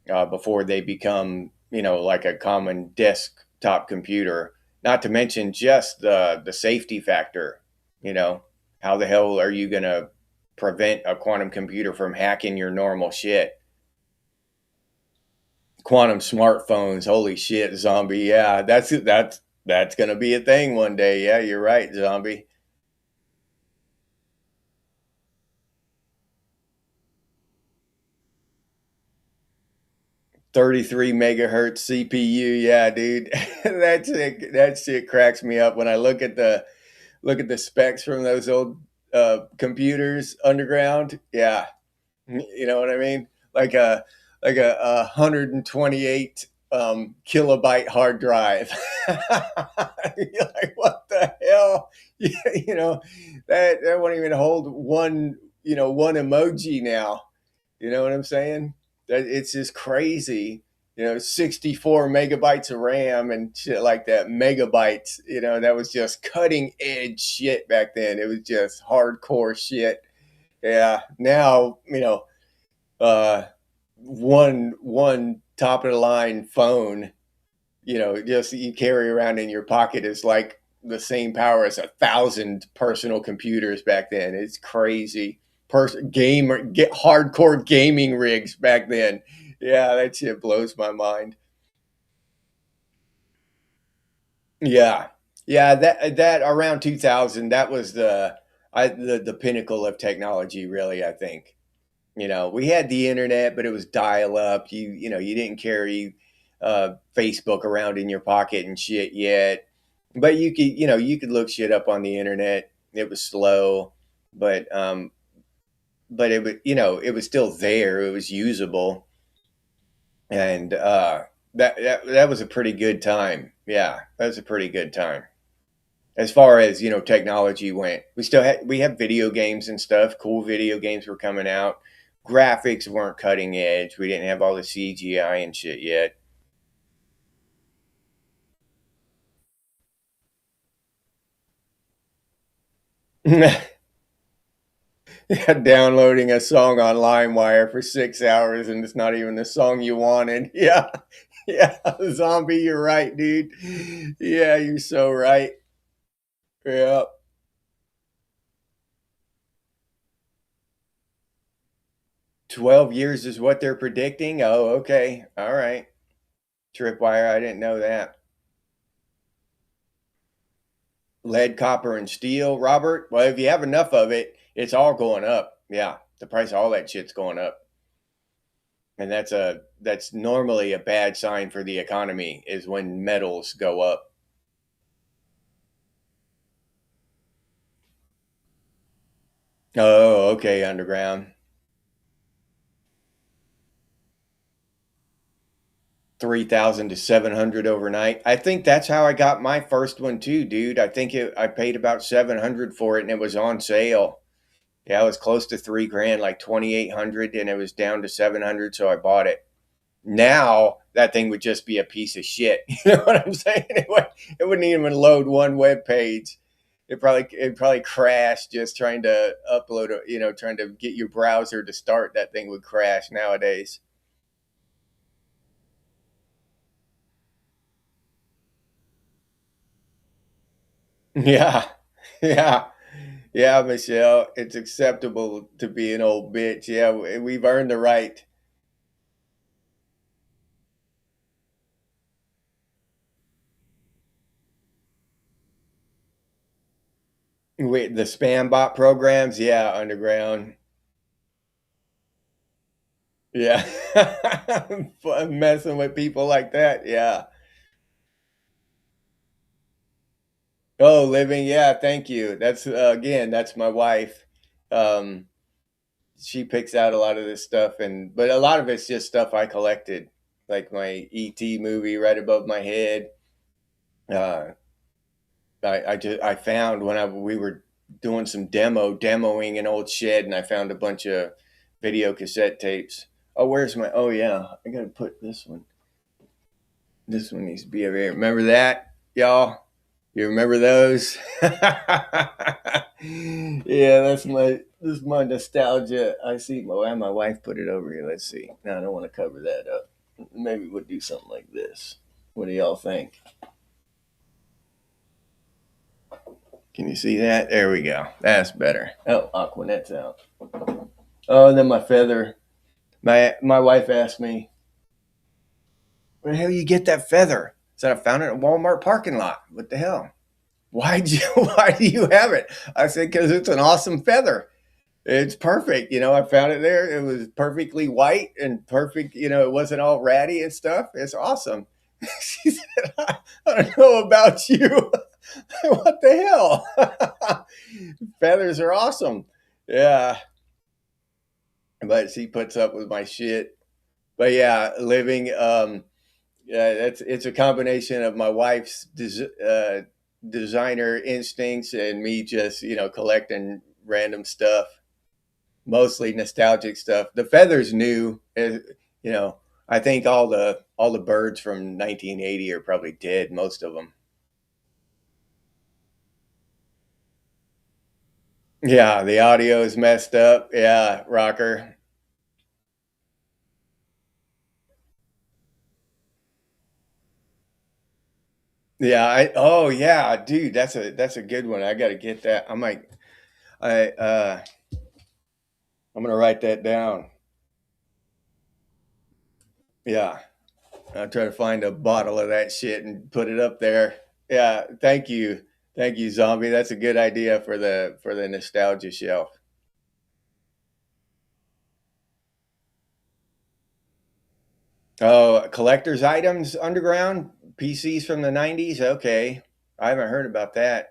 before they become, like a common desktop computer. Not to mention just the safety factor. You know, how the hell are you gonna prevent a quantum computer from hacking your normal shit? Quantum smartphones, holy shit, zombie. Yeah, that's gonna be a thing one day. Yeah, you're right, zombie. 33 megahertz CPU. Yeah, dude. That shit cracks me up when I look at the specs from those old computers underground. Yeah, you know what I mean. Like a 128 kilobyte hard drive. You're like, what the hell? That won't even hold one emoji now. You know what I'm saying? That it's just crazy. 64 megabytes of RAM and shit like that. Megabytes. That was just cutting edge shit back then. It was just hardcore shit. Yeah. Now, uh, one top of the line phone, just you carry around in your pocket is like the same power as 1,000 personal computers back then. It's crazy. Get hardcore gaming rigs back then. Yeah, that shit blows my mind. Yeah, yeah. That around 2000, that was the pinnacle of technology. Really, I think. We had the internet, but it was dial up. You didn't carry Facebook around in your pocket and shit yet. But you could look shit up on the internet. It was slow, but it was still there. It was usable, and that was a pretty good time. Yeah, that was a pretty good time. As far as technology went, we have video games and stuff. Cool video games were coming out. Graphics weren't cutting edge. We didn't have all the CGI and shit yet. Downloading a song on LimeWire for 6 hours and it's not even the song you wanted. Yeah, yeah, zombie, you're right, dude. Yeah, you're so right. Yeah. 12 years is what they're predicting. Oh, okay. All right. Tripwire. I didn't know that. Lead, copper, and steel, Robert. Well, if you have enough of it, it's all going up. Yeah. The price of all that shit's going up. And that's normally a bad sign for the economy is when metals go up. Oh, okay, underground. 3,000 to 700 overnight. I think that's how I got my first one too, dude. I paid about 700 for it and it was on sale. Yeah, it was close to 3 grand, like 2,800, and it was down to 700, so I bought it. Now that thing would just be a piece of shit. You know what I'm saying? It wouldn't even load one web page. It probably crash just trying to upload trying to get your browser to start. That thing would crash nowadays. Yeah. Yeah. Yeah, Michelle, it's acceptable to be an old bitch. Yeah, we've earned the right. Wait, the spam bot programs, yeah, underground. Yeah. Fun messing with people like that. Yeah. Oh, living. Yeah, thank you. That's again, that's my wife. Um, she picks out a lot of this stuff, but a lot of it's just stuff I collected, like my ET movie right above my head. Uh, I found when we were doing some demoing an old shed, and I found a bunch of video cassette tapes. Oh, where's my? Oh yeah, I gotta put this one. This one needs to be over here. Remember that, y'all? You remember those? Yeah, this is my nostalgia. I see my wife put it over here. Let's see. No, I don't want to cover that up. Maybe we'll do something like this. What do y'all think? Can you see that? There we go. That's better. Oh, Aquanet's out. Oh, and then my feather. My wife asked me, "Where the hell you get that feather?" I said, "I found it in a Walmart parking lot." What the hell? Why do you have it? I said, "Because it's an awesome feather. It's perfect. I found it there. It was perfectly white and perfect. It wasn't all ratty and stuff. It's awesome." She said, I don't know about you. What the hell? Feathers are awesome. Yeah. But she puts up with my shit. But yeah, living, yeah, it's a combination of my wife's designer instincts and me just, collecting random stuff, mostly nostalgic stuff. The feathers new, you know, I think all the birds from 1980 are probably dead, most of them. Yeah, the audio is messed up. Yeah, rocker. Yeah, oh yeah, dude, that's a good one. I got to get that. I I'm gonna write that down. Yeah, I'll try to find a bottle of that shit and put it up there. Yeah, thank you, zombie. That's a good idea for the nostalgia shelf. Oh, collector's items underground PCs from the 90s. Okay, I haven't heard about that.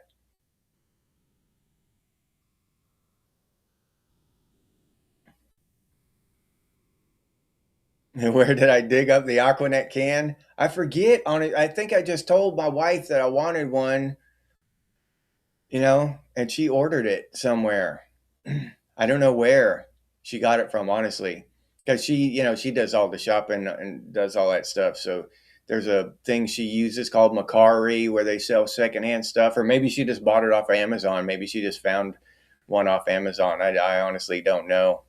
Where did I dig up the Aquanet can? I forget on it. I think I just told my wife that I wanted one, and she ordered it somewhere. I don't know where she got it from, honestly, because she does all the shopping and does all that stuff. So there's a thing she uses called Macari where they sell secondhand stuff, or maybe she just bought it off of Amazon. Maybe she just found one off Amazon. I honestly don't know.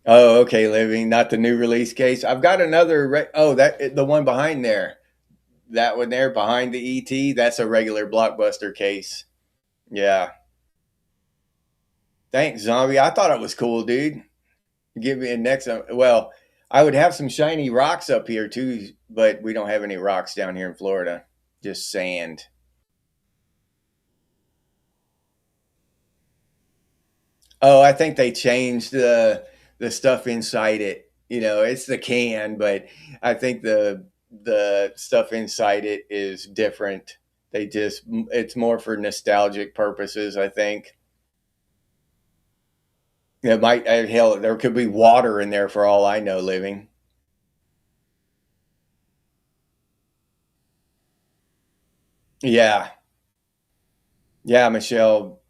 Oh, okay, living, not the new release case. I've got another. Oh, that the one behind there. That one there behind the ET. That's a regular blockbuster case. Yeah. Thanks, zombie. I thought it was cool, dude. Give me a next. Well, I would have some shiny rocks up here too, but we don't have any rocks down here in Florida. Just sand. Oh, I think they changed the stuff inside it. You know, it's the can, but I think the stuff inside it is different. They just it's more for nostalgic purposes, I think. It might hell there could be water in there for all I know living. Yeah. Yeah, Michelle,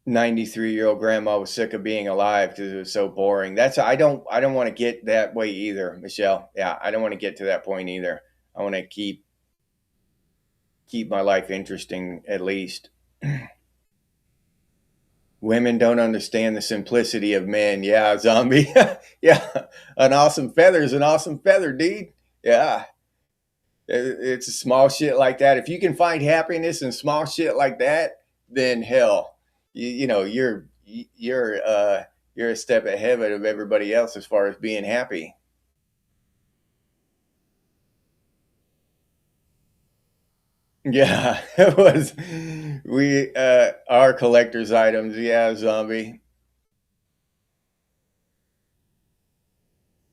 93-year-old grandma was sick of being alive because it was so boring. That's I don't want to get that way either, Michelle. Yeah, I don't want to get to that point either. I want to keep my life interesting at least. Women don't understand the simplicity of men. Yeah, zombie. Yeah, an awesome feather is an awesome feather, dude. Yeah, it's a small shit like that. If you can find happiness in small shit like that, then hell, you know you're a step ahead of everybody else as far as being happy. Yeah, it was we our collector's items. Yeah, zombie.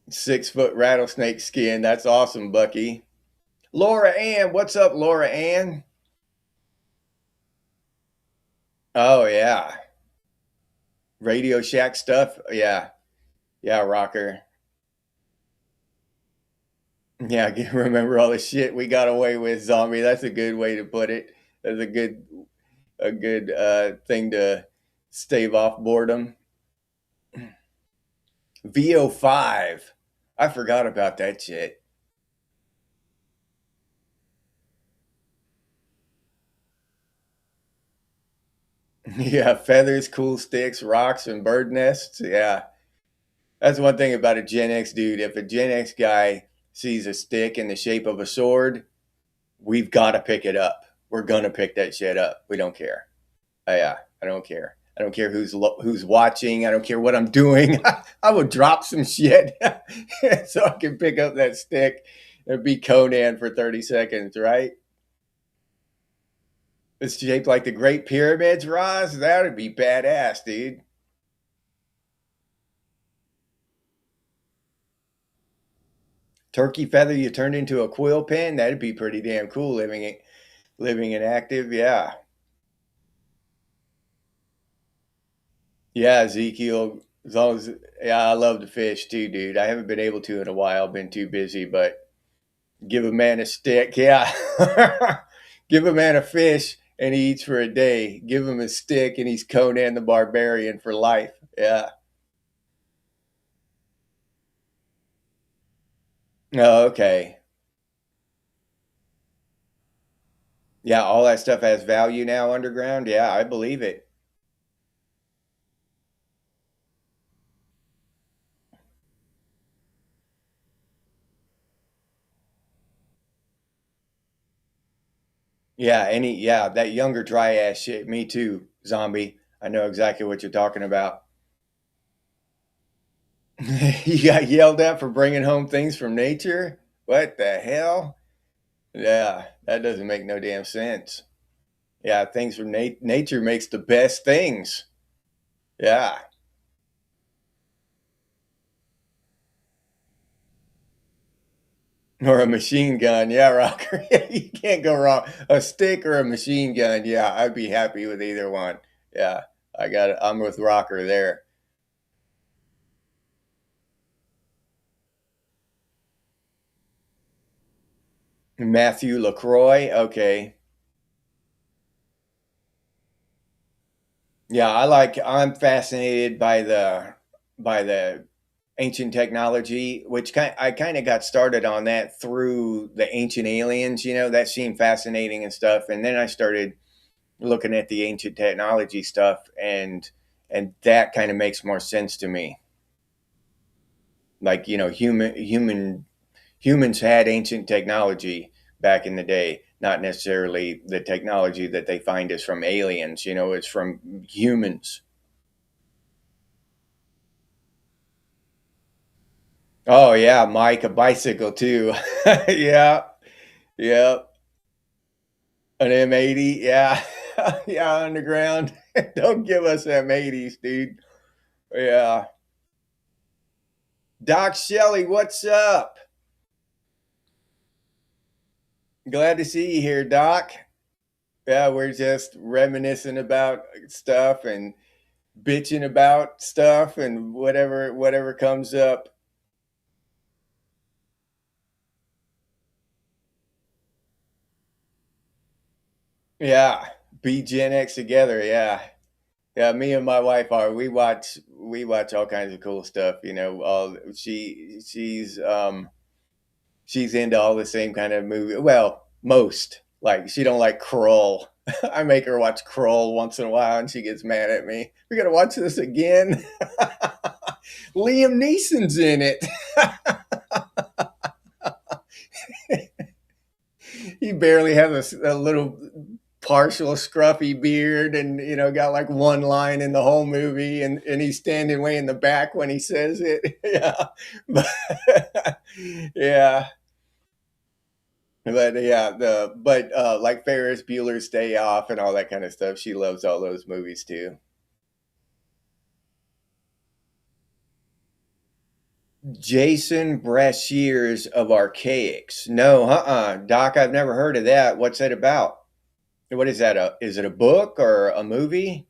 6 foot rattlesnake skin. That's awesome, Bucky. Laura Ann, what's up, Laura Ann? Oh yeah, Radio Shack stuff. Yeah, yeah, rocker. Yeah, remember all the shit we got away with, zombie. That's a good way to put it. That's a good thing to stave off boredom. VO5. I forgot about that shit. Yeah, feathers, cool sticks, rocks, and bird nests. Yeah, that's one thing about a Gen X dude. If a Gen X guy sees a stick in the shape of a sword, we've got to pick it up. We're gonna pick that shit up. We don't care. Yeah, I don't care. I don't care who's watching. I don't care what I'm doing. I will drop some shit so I can pick up that stick and be Conan for 30 seconds, right? It's shaped like the Great Pyramids, Roz. That would be badass, dude. Turkey feather you turned into a quill pen. That'd be pretty damn cool living and active. Yeah. Yeah, Ezekiel. As long as yeah, I love to fish too, dude. I haven't been able to in a while. I've been too busy, but give a man a stick. Yeah. Give a man a fish and he eats for a day. Give him a stick and he's Conan the Barbarian for life. Yeah. Oh, okay. Yeah, all that stuff has value now underground. Yeah, I believe it. Yeah, that younger dry ass shit. Me too, zombie. I know exactly what you're talking about. You got yelled at for bringing home things from nature? What the hell? Yeah, that doesn't make no damn sense. Yeah, things from nature makes the best things. Yeah. Or a machine gun. Yeah, Rocker. You can't go wrong. A stick or a machine gun. Yeah, I'd be happy with either one. Yeah, I got it. I'm with Rocker there. Matthew LaCroix. Okay. Yeah, I'm fascinated by the ancient technology, which I kind of got started on that through the ancient aliens, that seemed fascinating and stuff. And then I started looking at the ancient technology stuff and that kind of makes more sense to me. Like, humans had ancient technology back in the day. not necessarily the technology that they find is from aliens. You know, it's from humans. Oh yeah, Mike, a bicycle too. Yeah, yeah, an M80. Yeah, yeah, underground. Don't give us M80s, dude. Yeah, Doc Shelley, what's up? Glad to see you here, Doc. Yeah, we're just reminiscing about stuff and bitching about stuff and whatever comes up. Yeah, be Gen X together. Yeah, yeah. Me and my wife are. We watch all kinds of cool stuff. You know, all she's into all the same kind of movie. Well, most like she don't like Kroll. I make her watch Kroll once in a while, and she gets mad at me. We got to watch this again. Liam Neeson's in it. He barely has a little partial scruffy beard, and got like one line in the whole movie, and he's standing way in the back when he says it. Yeah, but yeah, but like Ferris Bueller's Day Off and all that kind of stuff. She loves all those movies too. Jason Brashears of Archaics. No, Doc, I've never heard of that. What's that about? What is that? Is it a book or a movie?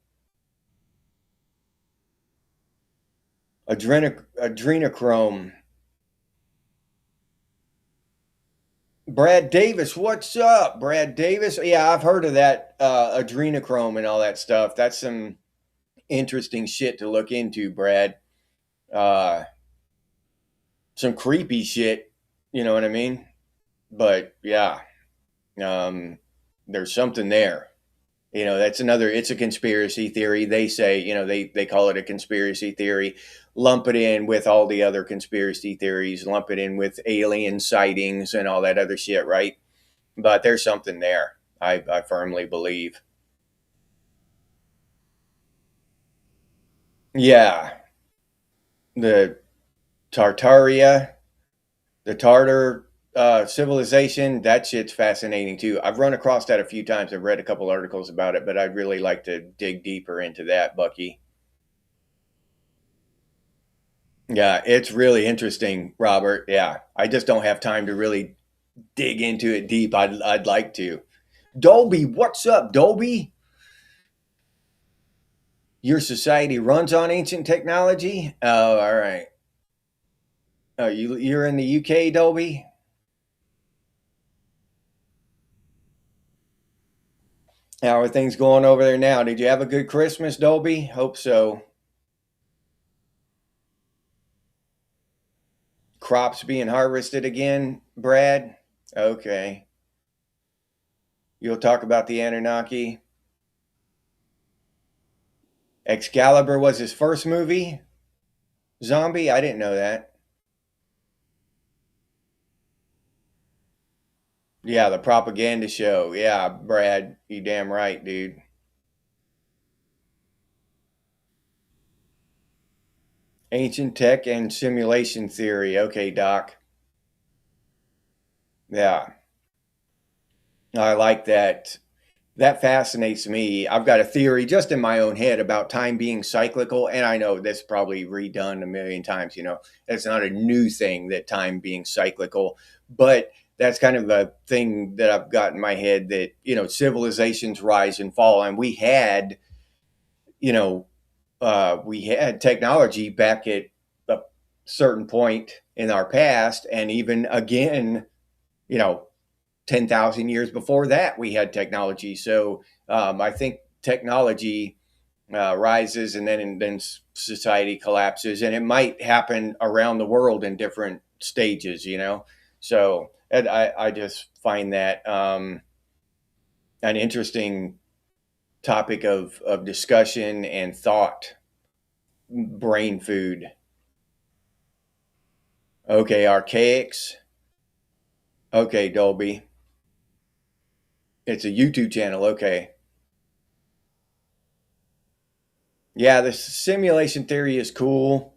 Adrenochrome. Brad Davis, what's up, Brad Davis? Yeah, I've heard of that adrenochrome and all that stuff. That's some interesting shit to look into, Brad. Uh, some creepy shit, you know what I mean? But yeah, um, there's something there. That's another. It's a conspiracy theory. They say, they call it a conspiracy theory. Lump it in with all the other conspiracy theories. Lump it in with alien sightings and all that other shit, right? But there's something there. I firmly believe. Yeah, the Tartaria, the Tartar civilization. That shit's fascinating too. I've run across that a few times. I've read a couple articles about it, but I'd really like to dig deeper into that, Bucky. Yeah, it's really interesting, Robert. Yeah, I just don't have time to really dig into it deep. I'd like to. Dolby, what's up, Dolby? Your society runs on ancient technology? Oh, all right. Oh, you're in the UK, Dolby? How are things going over there now? Did you have a good Christmas, Dolby? Hope so. Crops being harvested again, Brad? Okay. You'll talk about the Anunnaki. Excalibur was his first movie? Zombie? I didn't know that. Yeah, the propaganda show. Yeah, Brad, you damn right, dude. Ancient tech and simulation theory. Okay, Doc. Yeah, I like that. That fascinates me. I've got a theory just in my own head about time being cyclical, and I know this probably redone a million times. It's not a new thing that time being cyclical, but that's kind of a thing that I've got in my head that civilizations rise and fall, and you know, we had technology back at a certain point in our past, and even again, you know, 10,000 years before that, we had technology. So I think technology rises and then society collapses, and it might happen around the world in different stages. So and I just find that an interesting topic of discussion and thought. Brain food. Okay, archaics. Okay, Dolby. It's a YouTube channel. Okay. Yeah, the simulation theory is cool.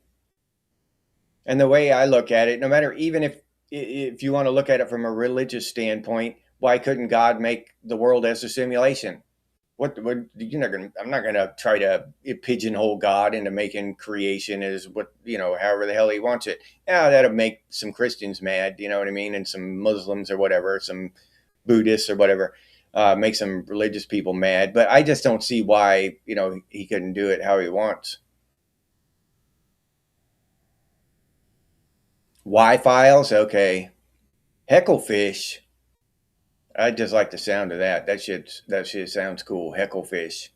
And the way I look at it, no matter, even if you want to look at it from a religious standpoint, why couldn't God make the world as a simulation? What you're not gonna? I'm not gonna try to pigeonhole God into making creation as what, however the hell He wants it. Yeah, that'll make some Christians mad. You know what I mean, and some Muslims or whatever, some Buddhists or whatever, make some religious people mad. But I just don't see why He couldn't do it how He wants. Y files, okay. Hecklefish. I just like the sound of that. That shit sounds cool. Hecklefish.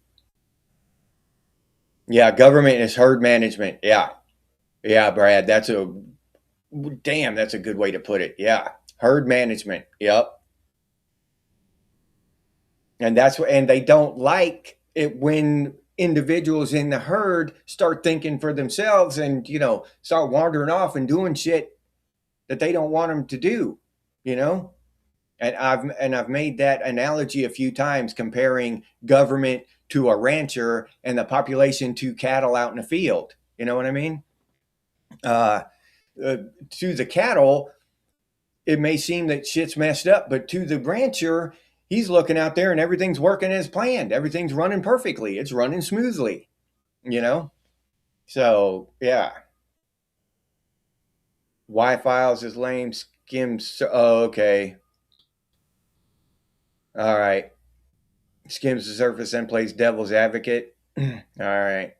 Yeah, government is herd management. Yeah. Yeah, Brad, that's a good way to put it. Yeah. Herd management. Yep. And they don't like it when individuals in the herd start thinking for themselves and, start wandering off and doing shit that they don't want them to do, you know? And I've made that analogy a few times, comparing government to a rancher and the population to cattle out in the field. You know what I mean? Uh, to the cattle, it may seem that shit's messed up, but to the rancher, he's looking out there and everything's working as planned. Everything's running perfectly. It's running smoothly. You know. So yeah, Y files is lame. Skims. Oh, okay. All right. Skims the surface and plays devil's advocate. All right.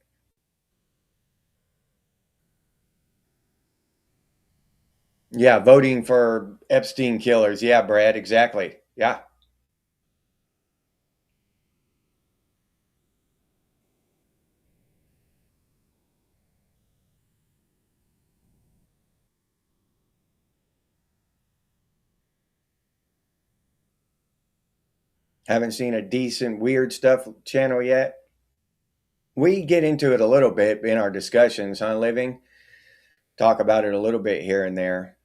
Yeah, voting for Epstein killers. Yeah, Brad, exactly. Yeah. Haven't seen a decent weird stuff channel yet. We get into it a little bit in our discussions on living. Talk about it a little bit here and there.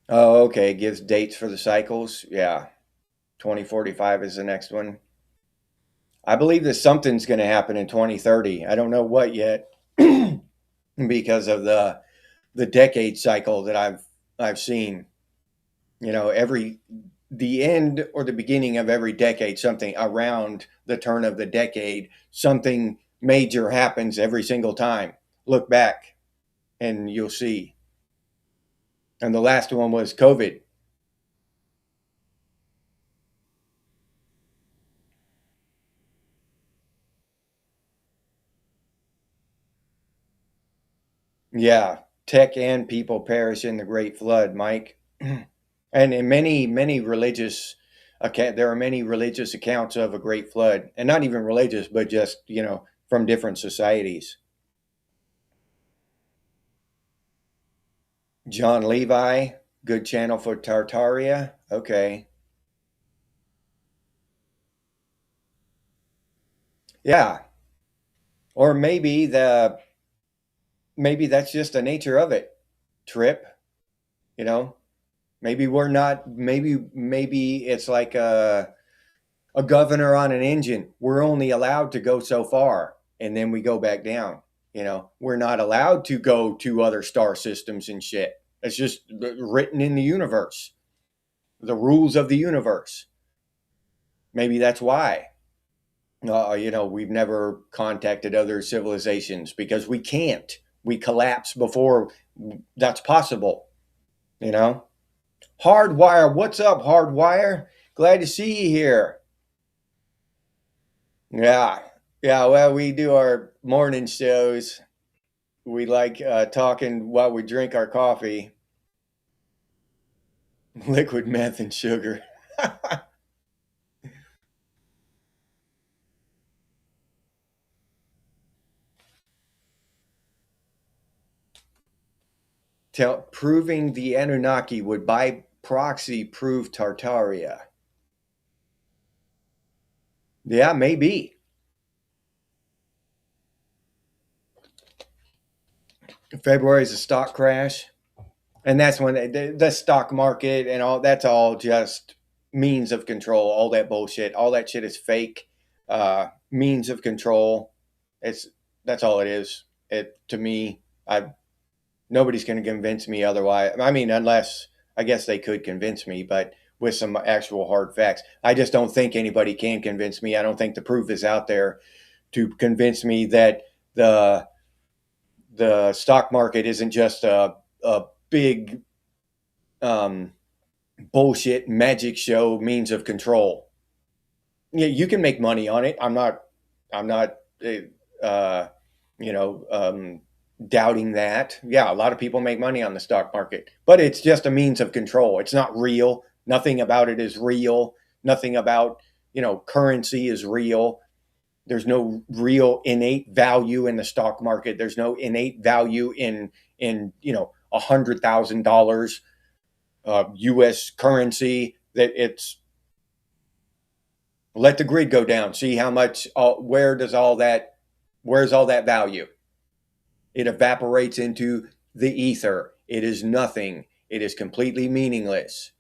Oh, okay. Gives dates for the cycles. Yeah. 2045 is the next one. I believe that something's going to happen in 2030. I don't know what yet because of the decade cycle that I've seen. Every the end or the beginning of every decade, something around the turn of the decade, something major happens every single time. Look back and you'll see. And the last one was COVID. Yeah, tech and people perish in the Great Flood, Mike. And in many religious there are many religious accounts of a great flood, and not even religious, but just from different societies. John Levi, good channel for Tartaria. Okay, yeah, or maybe that's just the nature of it. Trip, you know. Maybe we're not. Maybe it's like a governor on an engine. We're only allowed to go so far, and then we go back down. We're not allowed to go to other star systems and shit. It's just written in the universe, the rules of the universe. Maybe that's why. We've never contacted other civilizations because we can't. We collapse before that's possible. You know. Hardwire, what's up, Hardwire? Glad to see you here. Yeah, yeah. Well, we do our morning shows. We like talking while we drink our coffee, liquid meth and sugar. Proving the Anunnaki would by proxy prove Tartaria. Yeah, maybe. February is a stock crash. And that's when the stock market and all that's all just means of control. All that bullshit, all that shit is fake. Means of control. It's that's all it is. It to me, I nobody's going to convince me otherwise. I mean, unless I guess they could convince me, but with some actual hard facts. I just don't think anybody can convince me. I don't think the proof is out there to convince me that the the stock market isn't just a big um, bullshit magic show means of control. Yeah, you can make money on it. I'm not, uh, you know, doubting that. Yeah, a lot of people make money on the stock market, but it's just a means of control. It's not real. Nothing about it is real. Nothing about, currency is real. There's no real innate value in the stock market. There's no innate value in $100,000 U.S. currency. That it's let the grid go down. See how much. Where's all that value? It evaporates into the ether. It is nothing. It is completely meaningless.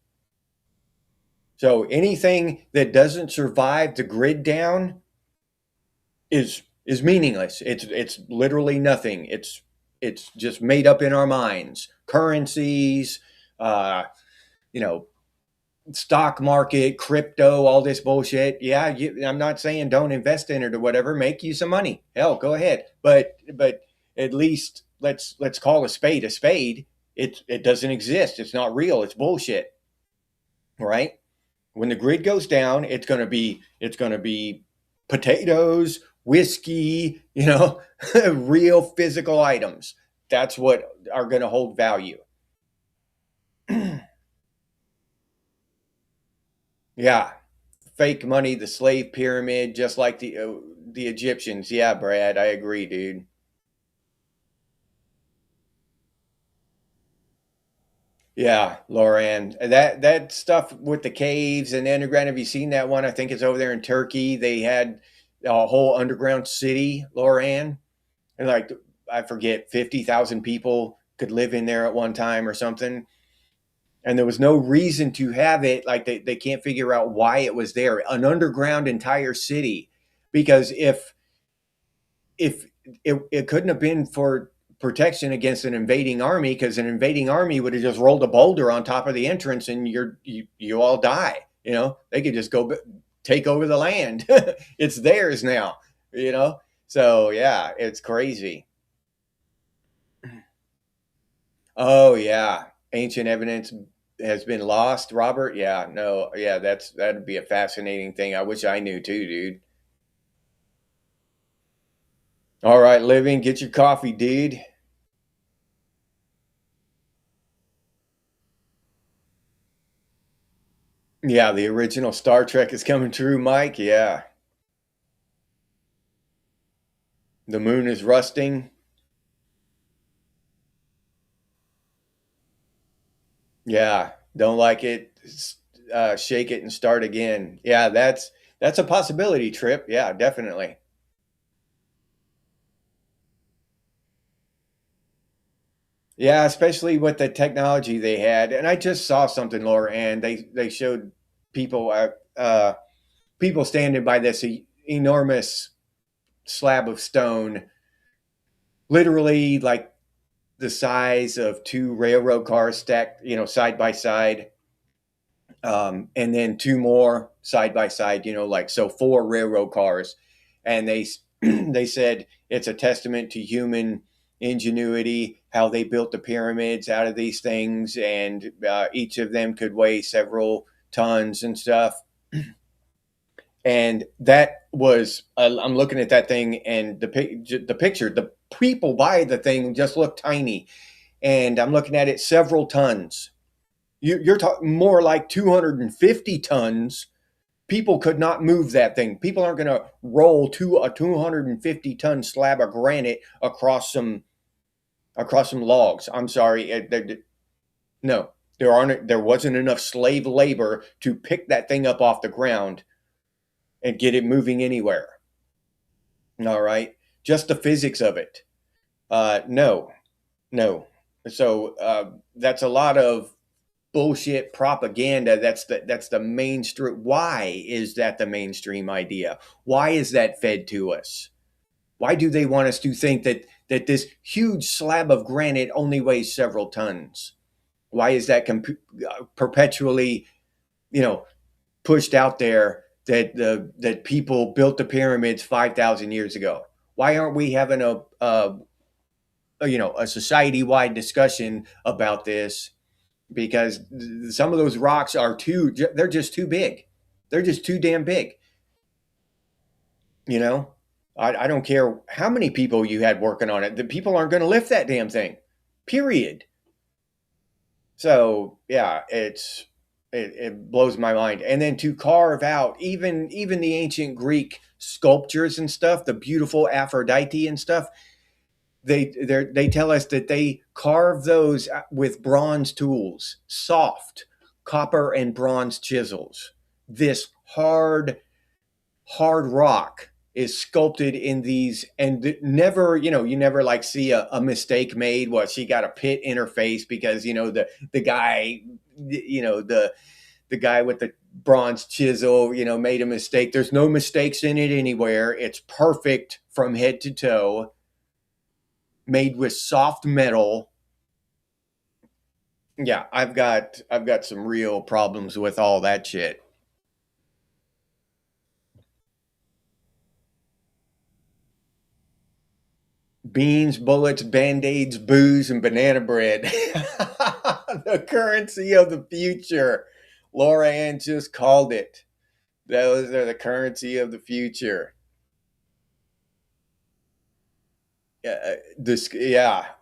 So anything that doesn't survive the grid down is meaningless. It's literally nothing. It's just made up in our minds. Currencies, uh, you know, stock market, crypto, all this bullshit. Yeah, I'm not saying don't invest in it or whatever. Make you some money. Hell, go ahead. But at least let's call a spade a spade. It doesn't exist. It's not real. It's bullshit. Right? When the grid goes down, it's gonna be potatoes, whiskey, real physical items. That's what are gonna hold value. Yeah, fake money, the slave pyramid, just like the Egyptians. Yeah, Brad, I agree, dude. Yeah, Loran, that stuff with the caves and the underground. Have you seen that one? I think it's over there in Turkey. They had a whole underground city, Loran, and like I forget, 50,000 people could live in there at one time or something. And there was no reason to have it. Like they can't figure out why it was there, an underground entire city, because if it couldn't have been for protection against an invading army, because an invading army would have just rolled a boulder on top of the entrance and you all die. They could just go take over the land. It's theirs now. So yeah, it's crazy. Oh yeah, ancient evidence has been lost, Robert. Yeah, no, yeah, that'd be a fascinating thing. I wish I knew too, dude. All right, living, get your coffee, dude. Yeah, the original Star Trek is coming true, Mike. Yeah, the moon is rusting. Yeah, don't like it. Shake it and start again. Yeah, that's a possibility, Trip. Yeah, definitely. Yeah, especially with the technology they had. And I just saw something, Laura, and they showed people people standing by this enormous slab of stone, literally like the size of two railroad cars stacked, side by side, and then two more side by side, like so four railroad cars, and they they said it's a testament to human ingenuity how they built the pyramids out of these things, and each of them could weigh several tons and stuff. And that was I'm looking at that thing, and the picture, the people by the thing just look tiny, and I'm looking at it several tons. You're talking more like 250 tons. People could not move that thing. People aren't going to roll to a 250-ton slab of granite across some logs. I'm sorry, no, there wasn't enough slave labor to pick that thing up off the ground and get it moving anywhere. All right. Just the physics of it. No, no. So that's a lot of bullshit propaganda. That's the mainstream. Why is that the mainstream idea? Why is that fed to us? Why do they want us to think that this huge slab of granite only weighs several tons? Why is that perpetually, you know, pushed out there that people built the pyramids 5,000 years ago? Why aren't we having a society wide discussion about this? Because some of those rocks they're just too big. They're just too damn big. You know, I don't care how many people you had working on it. The people aren't going to lift that damn thing. Period. So yeah, it blows my mind. And then to carve out even the ancient Greek sculptures and stuff, the beautiful Aphrodite and stuff, they tell us that they carve those with bronze tools, soft copper and bronze chisels. This hard rock is sculpted in these, and never, you never like see a mistake made. What, she got a pit in her face because the guy, the guy with the bronze chisel, made a mistake. There's no mistakes in it anywhere. It's perfect from head to toe, made with soft metal. Yeah, I've got some real problems with all that shit. Beans, bullets, band-aids, booze, and banana bread. The currency of the future. Laura Ann just called it. Those are the currency of the future.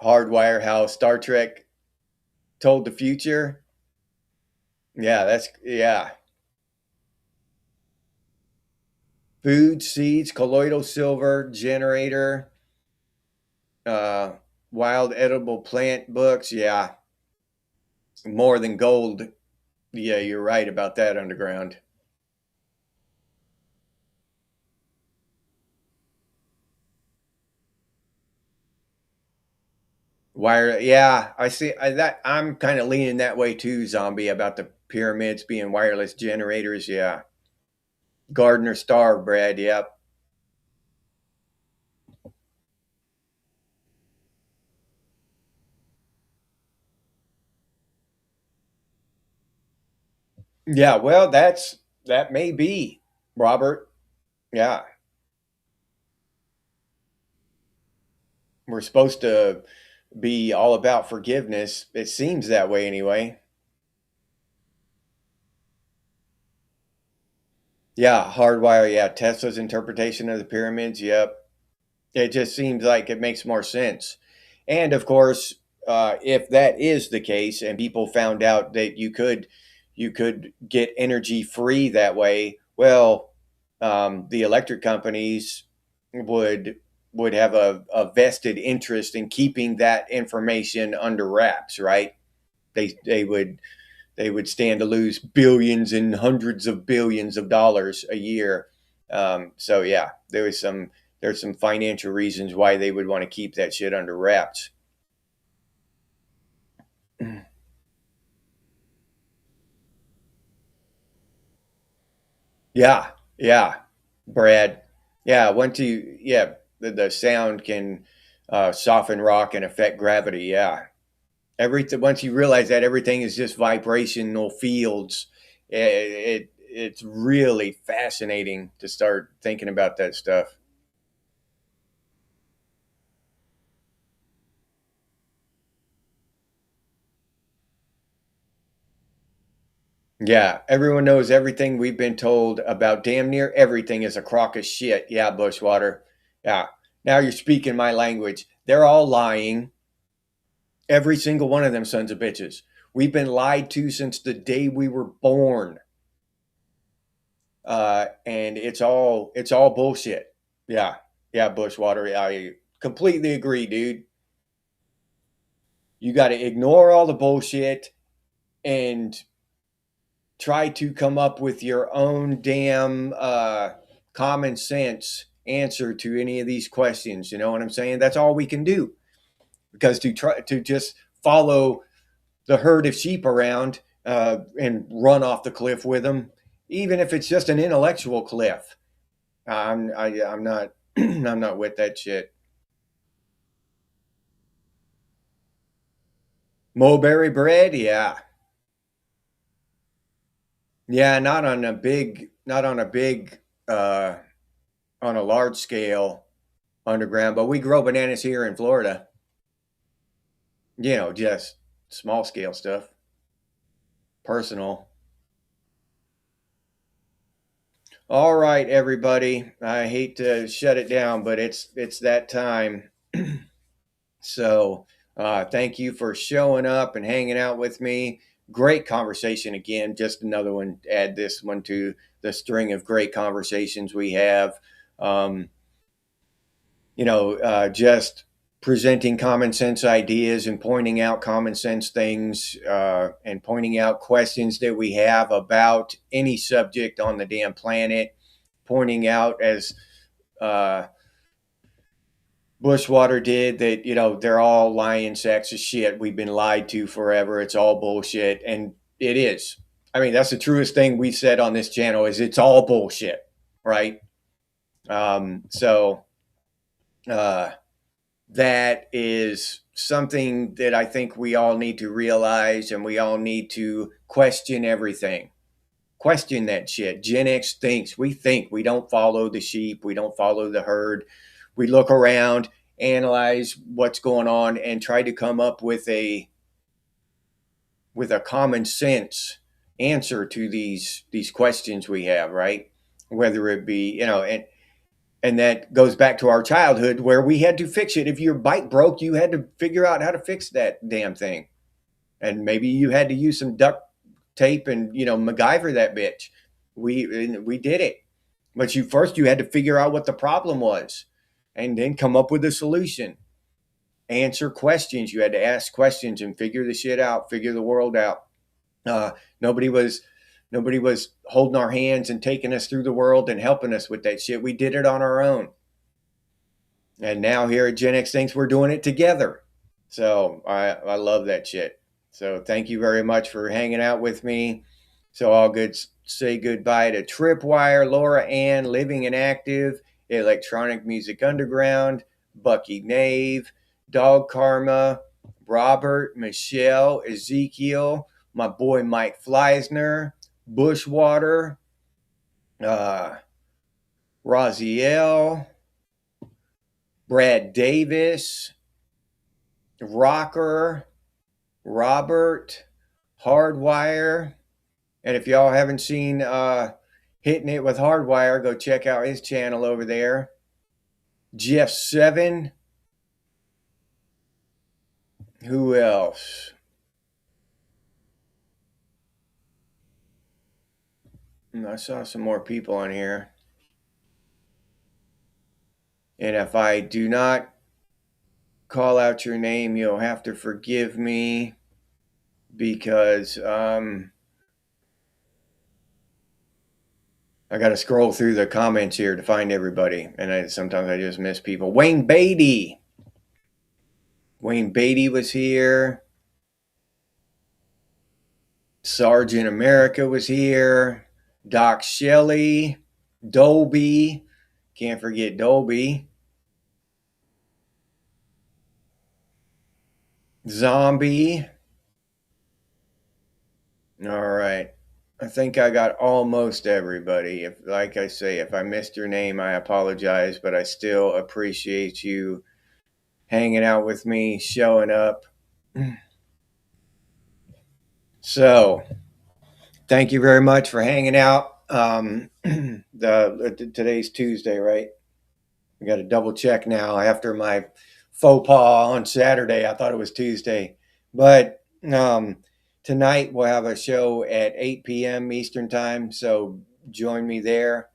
Hardwire, how Star Trek told the future. Yeah. Food, seeds, colloidal silver, generator, uh, wild edible plant books. Yeah, more than gold. Yeah, you're right about that, underground. Yeah, I see that. I'm kind of leaning that way too, Zombie, about the pyramids being wireless generators. Yeah. Gardner Star bread. Yep. Yeah, well, that may be, Robert. Yeah. We're supposed to be all about forgiveness. It seems that way anyway. Yeah, hardwire. Yeah, Tesla's interpretation of the pyramids. Yep. It just seems like it makes more sense. And of course, if that is the case, and people found out that you could get energy free that way, well, the electric companies would would have a vested interest in keeping that information under wraps, right? They would stand to lose billions and hundreds of billions of dollars a year. So yeah, there's some financial reasons why they would want to keep that shit under wraps. Yeah, yeah, Brad. Yeah, the sound can soften rock and affect gravity. Yeah, everything. Once you realize that everything is just vibrational fields, it's really fascinating to start thinking about that stuff. Yeah, everyone knows everything we've been told about damn near everything is a crock of shit. Yeah, Bushwater. Yeah. Now you're speaking my language. They're all lying. Every single one of them sons of bitches. We've been lied to since the day we were born. And it's all bullshit. Yeah. Yeah, Bushwater. I completely agree, dude. You got to ignore all the bullshit and try to come up with your own damn common sense answer to any of these questions. You know what I'm saying? That's all we can do, because to try to just follow the herd of sheep around and run off the cliff with them, even if it's just an intellectual cliff. I'm not I'm not with that shit. Mulberry bread, yeah, yeah, not on a big, uh, on a large scale underground, but we grow bananas here in Florida. You know, just small scale stuff, personal. All right, everybody. I hate to shut it down, but it's that time. So thank you for showing up and hanging out with me. Great conversation again. Just another one. Add this one to the string of great conversations we have. Um, just presenting common sense ideas and pointing out common sense things and pointing out questions that we have about any subject on the damn planet. Pointing out, as uh, Bushwater did, that they're all lying sacks of shit. We've been lied to forever. It's all bullshit, and it is. I mean, that's the truest thing we've said on this channel, is it's all bullshit, right? So that is something that I think we all need to realize, and we all need to question everything. Question that shit. Genex thinks. We think. We don't follow the sheep. We don't follow the herd. We look around, analyze what's going on, and try to come up with a common sense answer to these questions we have, right? Whether it be, and that goes back to our childhood, where we had to fix it. If your bike broke, you had to figure out how to fix that damn thing. And maybe you had to use some duct tape and, MacGyver that bitch. We did it. But you had to figure out what the problem was and then come up with a solution. Answer questions. You had to ask questions and figure the shit out, figure the world out. Nobody was holding our hands and taking us through the world and helping us with that shit. We did it on our own. And now here at Gen X Thinks, we're doing it together. So I love that shit. So thank you very much for hanging out with me. So I'll say goodbye to Tripwire, Laura Ann, Living and Active, Electronic Music Underground, Bucky Nave, Dog Karma, Robert, Michelle, Ezekiel, my boy Mike Fleisner, Bushwater, Raziel, Brad Davis, Rocker, Robert, Hardwire. And if y'all haven't seen Hitting It with Hardwire, go check out his channel over there. Jeff 7. Who else? I saw some more people on here. And if I do not call out your name, you'll have to forgive me, because I got to scroll through the comments here to find everybody. And sometimes I just miss people. Wayne Beatty. Wayne Beatty was here. Sergeant America was here. Doc Shelley. Dolby. Can't forget Dolby. Zombie. All right. I think I got almost everybody. Like I say, if I missed your name, I apologize, but I still appreciate you hanging out with me, showing up. So, thank you very much for hanging out. Today's Tuesday, right? I got to double check now. After my faux pas on Saturday, I thought it was Tuesday. But tonight we'll have a show at 8 p.m. Eastern time. So join me there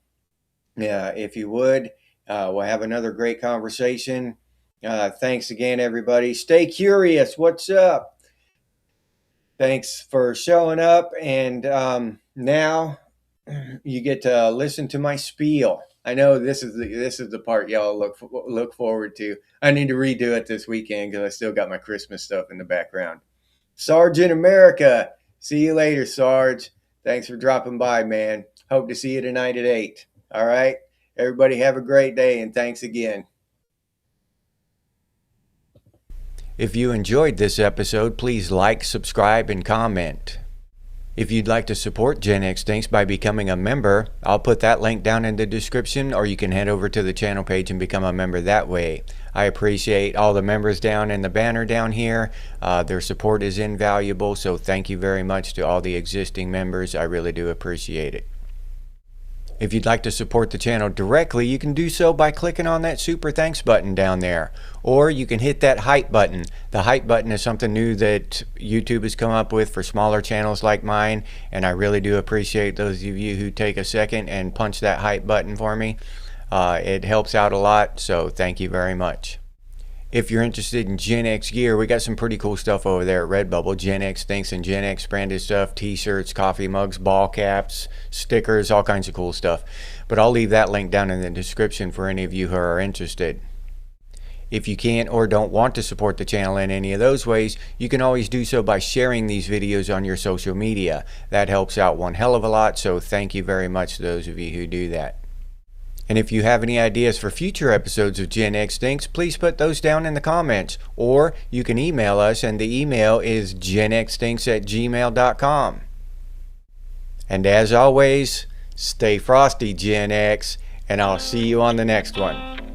if you would. We'll have another great conversation. Thanks again, everybody. Stay curious. What's up? Thanks for showing up. And now you get to listen to my spiel. I know this is the part y'all look forward to. I need to redo it this weekend because I still got my Christmas stuff in the background. Sarge in America. See you later, Sarge. Thanks for dropping by, man. Hope to see you tonight at 8. All right. Everybody have a great day, and thanks again. If you enjoyed this episode, please like, subscribe, and comment. If you'd like to support Genex Thinks by becoming a member, I'll put that link down in the description, or you can head over to the channel page and become a member that way. I appreciate all the members down in the banner down here. Their support is invaluable, so thank you very much to all the existing members. I really do appreciate it. If you'd like to support the channel directly, you can do so by clicking on that super thanks button down there. Or you can hit that hype button. The hype button is something new that YouTube has come up with for smaller channels like mine, and I really do appreciate those of you who take a second and punch that hype button for me. It helps out a lot, so thank you very much. If you're interested in Gen X gear, we got some pretty cool stuff over there at Redbubble. Gen X Thinks and Gen X branded stuff, t-shirts, coffee mugs, ball caps, stickers, all kinds of cool stuff. But I'll leave that link down in the description for any of you who are interested. If you can't or don't want to support the channel in any of those ways, you can always do so by sharing these videos on your social media. That helps out one hell of a lot, so thank you very much to those of you who do that. And if you have any ideas for future episodes of Gen X Thinks, please put those down in the comments. Or you can email us, and the email is genxthinks@gmail.com. And as always, stay frosty, Gen X, and I'll see you on the next one.